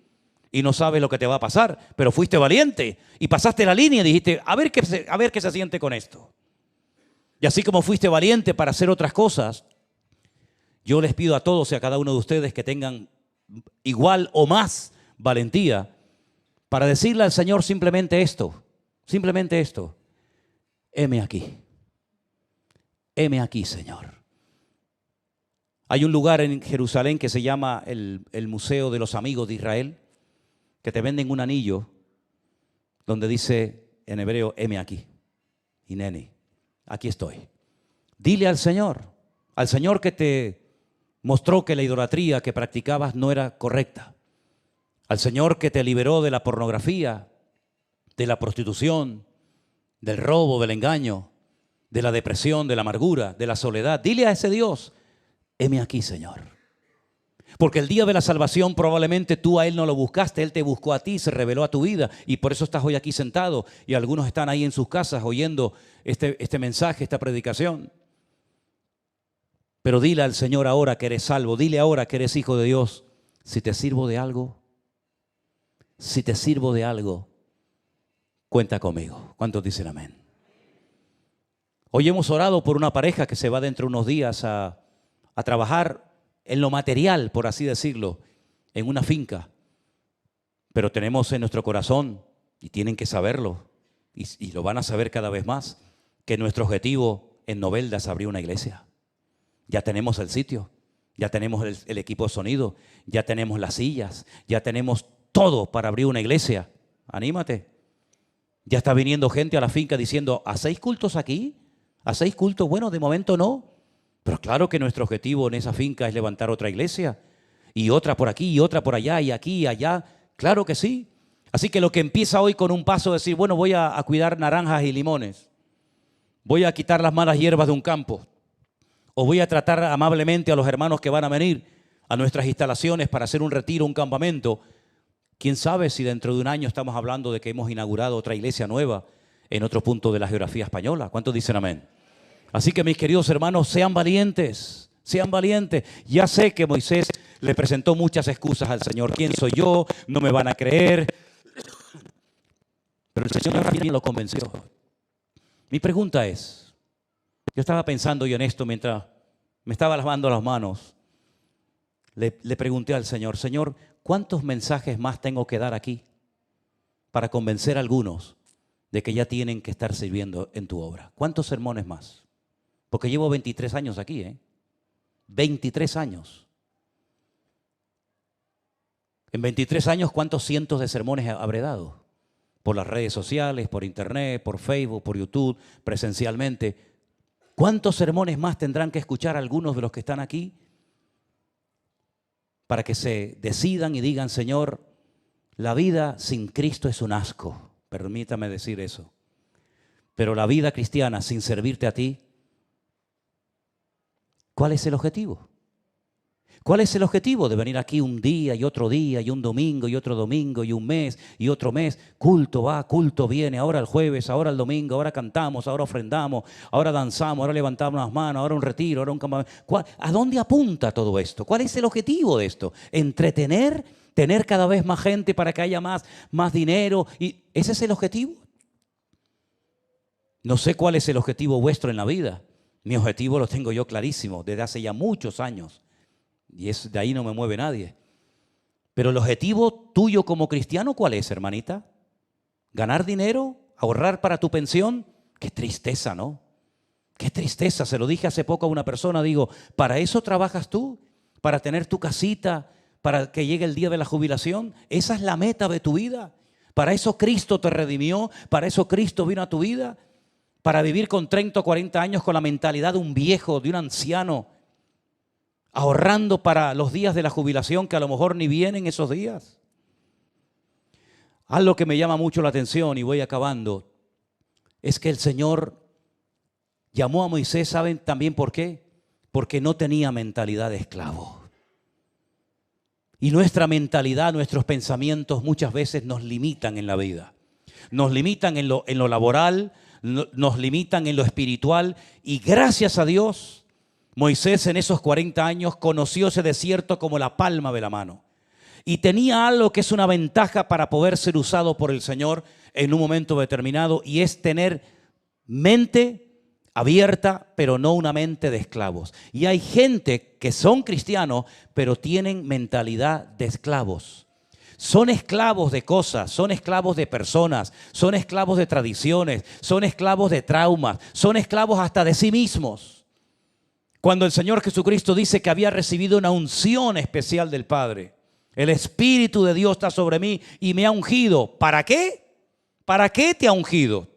S2: y no sabes lo que te va a pasar, pero fuiste valiente y pasaste la línea y dijiste: a ver qué se siente con esto. Y así como fuiste valiente para hacer otras cosas, yo les pido a todos y a cada uno de ustedes que tengan igual o más valentía para decirle al Señor simplemente esto: heme aquí, Señor. Hay un lugar en Jerusalén que se llama el Museo de los Amigos de Israel, que te venden un anillo donde dice en hebreo: heme aquí, Hineni. Aquí estoy. Dile al Señor que te mostró que la idolatría que practicabas no era correcta, al Señor que te liberó de la pornografía, de la prostitución, del robo, del engaño, de la depresión, de la amargura, de la soledad. Dile a ese Dios: heme aquí, Señor. Porque el día de la salvación probablemente tú a Él no lo buscaste, Él te buscó a ti, se reveló a tu vida y por eso estás hoy aquí sentado y algunos están ahí en sus casas oyendo este mensaje, esta predicación. Pero dile al Señor ahora que eres salvo, dile ahora que eres hijo de Dios: si te sirvo de algo, cuenta conmigo. ¿Cuántos dicen amén? Hoy hemos orado por una pareja que se va dentro de unos días a trabajar en lo material, por así decirlo, en una finca. Pero tenemos en nuestro corazón, y tienen que saberlo, y lo van a saber cada vez más, que nuestro objetivo en Novelda es abrir una iglesia. Ya tenemos el sitio, ya tenemos el equipo de sonido, ya tenemos las sillas, ya tenemos todo para abrir una iglesia. Anímate. Ya está viniendo gente a la finca diciendo: ¿hacéis cultos aquí? ¿Hacéis cultos? Bueno, de momento no. Pero claro que nuestro objetivo en esa finca es levantar otra iglesia, y otra por aquí, y otra por allá, y aquí y allá. Claro que sí. Así que lo que empieza hoy con un paso de decir: bueno, voy a cuidar naranjas y limones, voy a quitar las malas hierbas de un campo, o voy a tratar amablemente a los hermanos que van a venir a nuestras instalaciones para hacer un retiro, un campamento. ¿Quién sabe si dentro de un año estamos hablando de que hemos inaugurado otra iglesia nueva en otro punto de la geografía española? ¿Cuántos dicen amén? Así que, mis queridos hermanos, sean valientes, sean valientes. Ya sé que Moisés le presentó muchas excusas al Señor. ¿Quién soy yo? No me van a creer. Pero el Señor también lo convenció. Mi pregunta es, yo estaba pensando y en esto mientras me estaba lavando las manos, le pregunté al Señor: Señor, ¿cuántos mensajes más tengo que dar aquí para convencer a algunos de que ya tienen que estar sirviendo en tu obra? ¿Cuántos sermones más? Porque llevo 23 años aquí, 23 años. En 23 años, ¿cuántos cientos de sermones habré dado? Por las redes sociales, por internet, por Facebook, por YouTube, presencialmente. ¿Cuántos sermones más tendrán que escuchar algunos de los que están aquí para que se decidan y digan: Señor, la vida sin Cristo es un asco? Permítame decir eso. Pero la vida cristiana sin servirte a ti, ¿cuál es el objetivo? ¿Cuál es el objetivo de venir aquí un día y otro día y un domingo y otro domingo y un mes y otro mes? Culto va, culto viene, ahora el jueves, ahora el domingo, ahora cantamos, ahora ofrendamos, ahora danzamos, ahora levantamos las manos, ahora un retiro, ahora un campamento. ¿A dónde apunta todo esto? ¿Cuál es el objetivo de esto? ¿Entretener? ¿Tener cada vez más gente para que haya más dinero? ¿Y ese es el objetivo? No sé cuál es el objetivo vuestro en la vida. Mi objetivo lo tengo yo clarísimo desde hace ya muchos años. Y de ahí no me mueve nadie. Pero el objetivo tuyo como cristiano, ¿cuál es, hermanita? ¿Ganar dinero? ¿Ahorrar para tu pensión? Qué tristeza, ¿no? Qué tristeza. Se lo dije hace poco a una persona. Digo, ¿para eso trabajas tú? ¿Para tener tu casita? ¿Para que llegue el día de la jubilación? ¿Esa es la meta de tu vida? ¿Para eso Cristo te redimió? ¿Para eso Cristo vino a tu vida? ¿Para vivir con 30 o 40 años con la mentalidad de un viejo, de un anciano, ahorrando para los días de la jubilación que a lo mejor ni vienen esos días? Algo que me llama mucho la atención, y voy acabando, es que el Señor llamó a Moisés, ¿saben también por qué? Porque no tenía mentalidad de esclavo. Y nuestra mentalidad, nuestros pensamientos muchas veces nos limitan en la vida. Nos limitan en lo laboral, nos limitan en lo espiritual, y gracias a Dios, Moisés en esos 40 años conoció ese desierto como la palma de la mano. Y tenía algo que es una ventaja para poder ser usado por el Señor en un momento determinado, y es tener mente abierta, pero no una mente de esclavos. Y hay gente que son cristianos, pero tienen mentalidad de esclavos. Son esclavos de cosas, son esclavos de personas, son esclavos de tradiciones, son esclavos de traumas, son esclavos hasta de sí mismos. Cuando el Señor Jesucristo dice que había recibido una unción especial del Padre, el Espíritu de Dios está sobre mí y me ha ungido. ¿Para qué? ¿Para qué te ha ungido?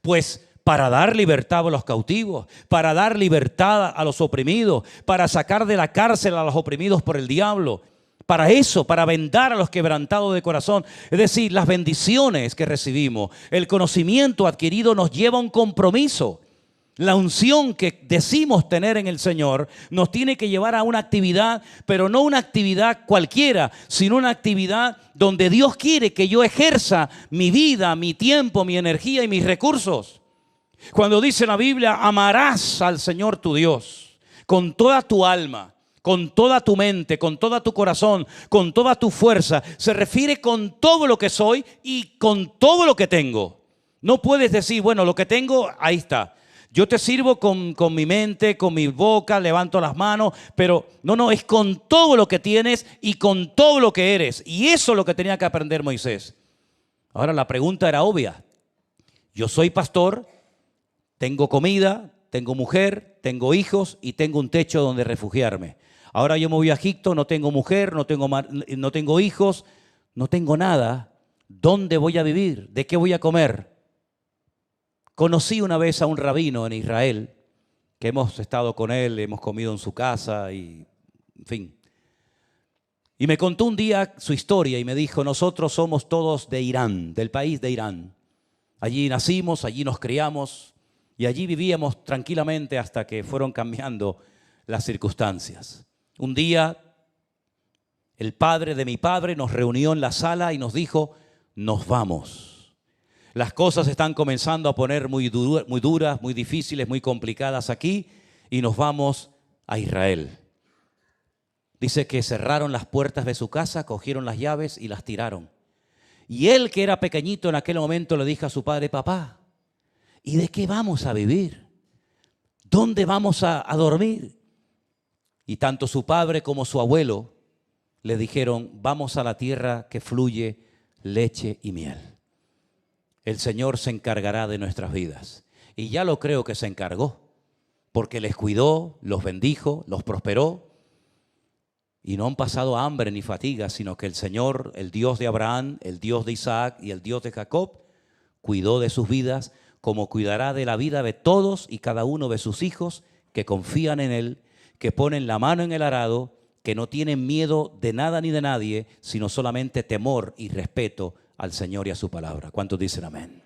S2: Pues para dar libertad a los cautivos, para dar libertad a los oprimidos, para sacar de la cárcel a los oprimidos por el diablo. Para eso, para vendar a los quebrantados de corazón. Es decir, las bendiciones que recibimos, el conocimiento adquirido nos lleva a un compromiso. La unción que decimos tener en el Señor nos tiene que llevar a una actividad, pero no una actividad cualquiera, sino una actividad donde Dios quiere que yo ejerza mi vida, mi tiempo, mi energía y mis recursos. Cuando dice la Biblia, amarás al Señor tu Dios con toda tu alma, con toda tu mente, con todo tu corazón, con toda tu fuerza, se refiere con todo lo que soy y con todo lo que tengo. No puedes decir, bueno, lo que tengo, ahí está. Yo te sirvo con mi mente, con mi boca, levanto las manos, pero no, es con todo lo que tienes y con todo lo que eres. Y eso es lo que tenía que aprender Moisés. Ahora la pregunta era obvia. Yo soy pastor, tengo comida, tengo mujer, tengo hijos y tengo un techo donde refugiarme. Ahora yo me voy a Egipto, no tengo mujer, no tengo hijos, no tengo nada. ¿Dónde voy a vivir? ¿De qué voy a comer? Conocí una vez a un rabino en Israel, que hemos estado con él, hemos comido en su casa y en fin. Y me contó un día su historia y me dijo, nosotros somos todos de Irán, del país de Irán. Allí nacimos, allí nos criamos y allí vivíamos tranquilamente hasta que fueron cambiando las circunstancias. Un día el padre de mi padre nos reunió en la sala y nos dijo, nos vamos. Las cosas están comenzando a poner muy duras, muy difíciles, muy complicadas aquí y nos vamos a Israel. Dice que cerraron las puertas de su casa, cogieron las llaves y las tiraron. Y él, que era pequeñito en aquel momento, le dijo a su padre, papá, ¿y de qué vamos a vivir? ¿Dónde vamos a dormir? Y tanto su padre como su abuelo le dijeron, vamos a la tierra que fluye leche y miel. El Señor se encargará de nuestras vidas. Y ya lo creo que se encargó, porque les cuidó, los bendijo, los prosperó. Y no han pasado hambre ni fatiga, sino que el Señor, el Dios de Abraham, el Dios de Isaac y el Dios de Jacob, cuidó de sus vidas como cuidará de la vida de todos y cada uno de sus hijos que confían en Él, que ponen la mano en el arado, que no tienen miedo de nada ni de nadie, sino solamente temor y respeto al Señor y a su palabra. ¿Cuántos dicen amén?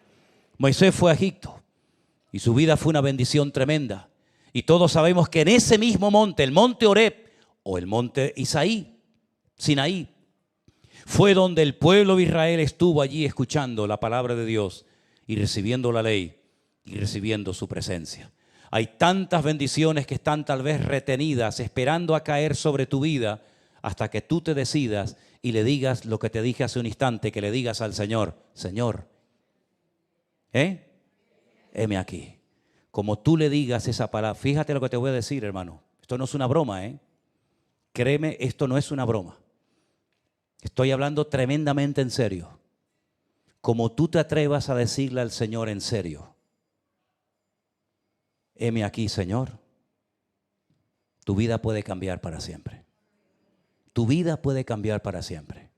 S2: Moisés fue a Egipto y su vida fue una bendición tremenda. Y todos sabemos que en ese mismo monte, el monte Horeb, o el monte Sinaí. Fue donde el pueblo de Israel estuvo allí escuchando la palabra de Dios y recibiendo la ley y recibiendo su presencia. Hay tantas bendiciones que están tal vez retenidas, esperando a caer sobre tu vida hasta que tú te decidas y le digas lo que te dije hace un instante, que le digas al Señor, Señor, heme aquí. Como tú le digas esa palabra, fíjate lo que te voy a decir, hermano. Esto no es una broma, Créeme, esto no es una broma. Estoy hablando tremendamente en serio. Como tú te atrevas a decirle al Señor en serio, heme aquí, Señor, tu vida puede cambiar para siempre. Tu vida puede cambiar para siempre.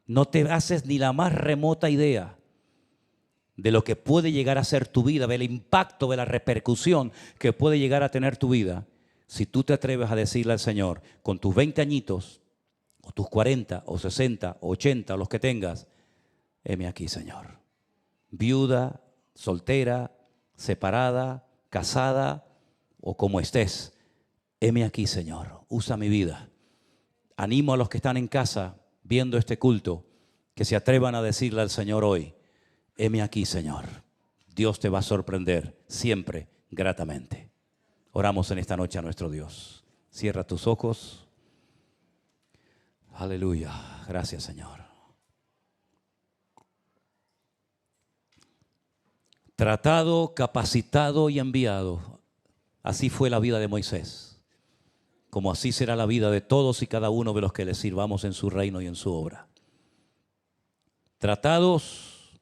S2: No te haces ni la más remota idea de lo que puede llegar a ser tu vida, del impacto, de la repercusión que puede llegar a tener tu vida, si tú te atreves a decirle al Señor, con tus 20 añitos, o tus 40, o 60, o 80, o los que tengas, heme aquí, Señor. Viuda, soltera, separada, casada, o como estés, heme aquí, Señor. Usa mi vida. Animo a los que están en casa viendo este culto, que se atrevan a decirle al Señor hoy, heme aquí, Señor. Dios te va a sorprender siempre gratamente. Oramos en esta noche a nuestro Dios. Cierra tus ojos. Aleluya. Gracias, Señor. Tratado, capacitado y enviado. Así fue la vida de Moisés. Como así será la vida de todos y cada uno de los que le sirvamos en su reino y en su obra. Tratados,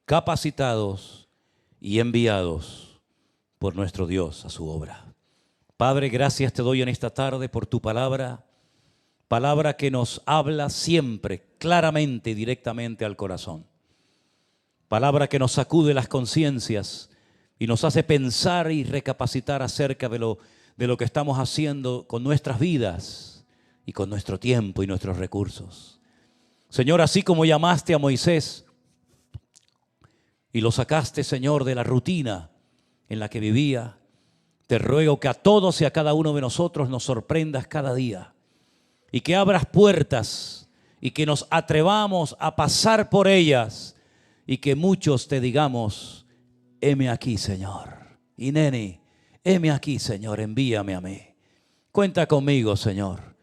S2: capacitados y enviados por nuestro Dios a su obra. Padre, gracias te doy en esta tarde por tu palabra. Palabra que nos habla siempre, claramente y directamente al corazón. Palabra que nos sacude las conciencias y nos hace pensar y recapacitar acerca de lo que estamos haciendo con nuestras vidas y con nuestro tiempo y nuestros recursos. Señor, así como llamaste a Moisés y lo sacaste, Señor, de la rutina en la que vivía, te ruego que a todos y a cada uno de nosotros nos sorprendas cada día. Y que abras puertas y que nos atrevamos a pasar por ellas y que muchos te digamos, heme aquí, Señor. Y neni, heme aquí, Señor, envíame a mí. Cuenta conmigo, Señor.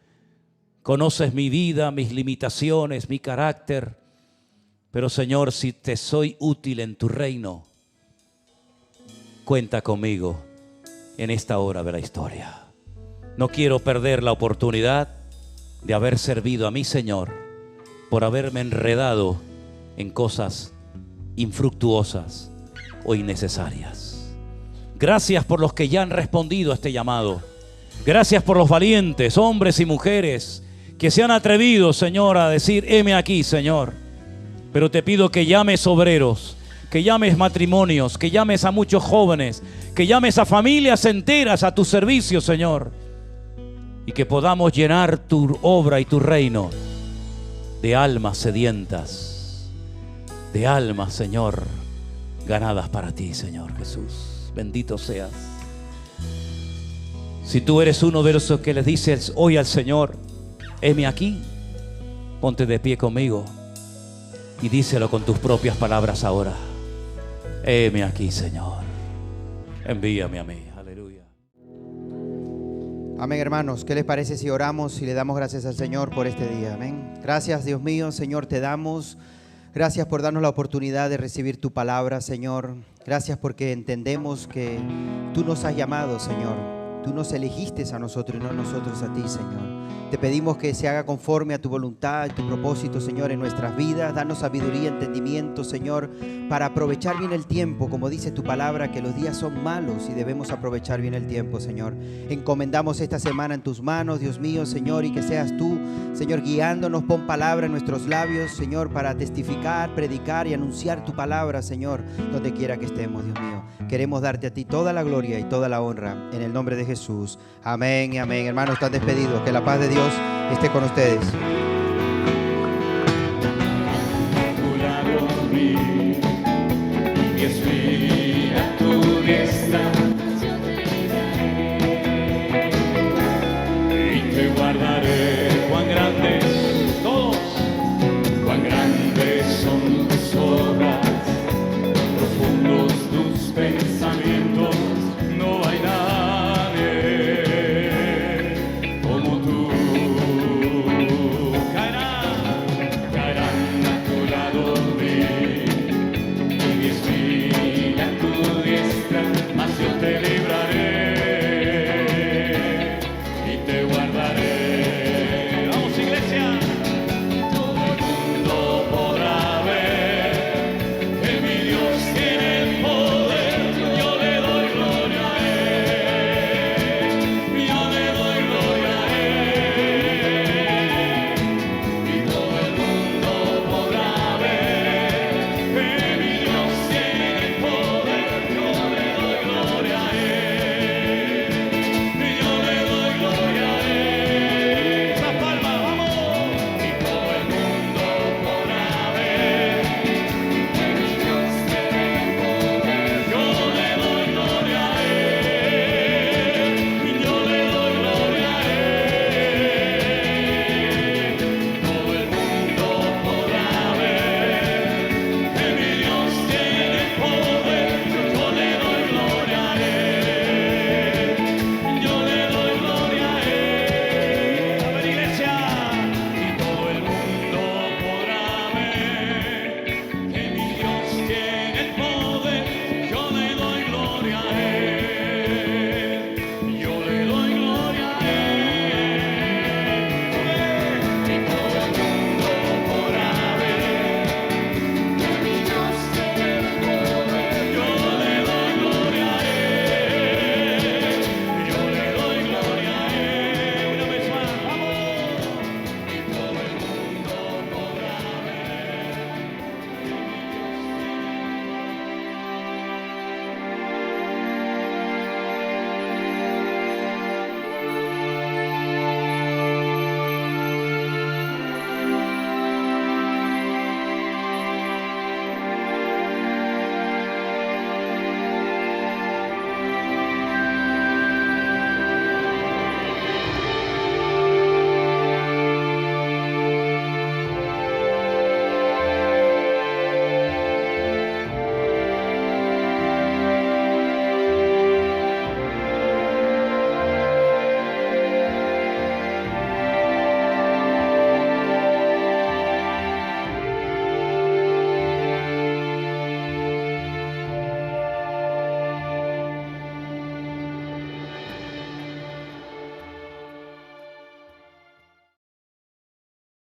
S2: Conoces mi vida, mis limitaciones, mi carácter. Pero, Señor, si te soy útil en tu reino, cuenta conmigo en esta hora de la historia. No quiero perder la oportunidad de haber servido a mi Señor por haberme enredado en cosas infructuosas o innecesarias. Gracias por los que ya han respondido a este llamado. Gracias por los valientes, hombres y mujeres, que se han atrevido, Señor, a decir, heme aquí, Señor. Pero te pido que llames obreros, que llames matrimonios, que llames a muchos jóvenes, que llames a familias enteras a tu servicio, Señor. Y que podamos llenar tu obra y tu reino de almas sedientas, de almas, Señor, ganadas para ti, Señor Jesús. Bendito seas. Si tú eres uno de los que le dices hoy al Señor, heme aquí, ponte de pie conmigo y díselo con tus propias palabras ahora. Heme aquí, Señor. Envíame a mí.
S1: Amén, hermanos. ¿Qué les parece si oramos y le damos gracias al Señor por este día? Amén. Gracias, Dios mío, Señor, te damos. Gracias por darnos la oportunidad de recibir tu palabra, Señor. Gracias porque entendemos que tú nos has llamado, Señor. Tú nos elegiste a nosotros y no nosotros a ti, Señor. Te pedimos que se haga conforme a tu voluntad y tu propósito, Señor, en nuestras vidas. Danos sabiduría, entendimiento, Señor, para aprovechar bien el tiempo. Como dice tu palabra, que los días son malos y debemos aprovechar bien el tiempo, Señor. Encomendamos esta semana en tus manos, Dios mío, Señor, y que seas tú, Señor, guiándonos. Pon palabra en nuestros labios, Señor, para testificar, predicar y anunciar tu palabra, Señor, donde quiera que estemos, Dios mío. Queremos darte a ti toda la gloria y toda la honra en el nombre de Jesús. Amén y amén. Hermanos, están despedidos. Que la paz de Dios esté con ustedes.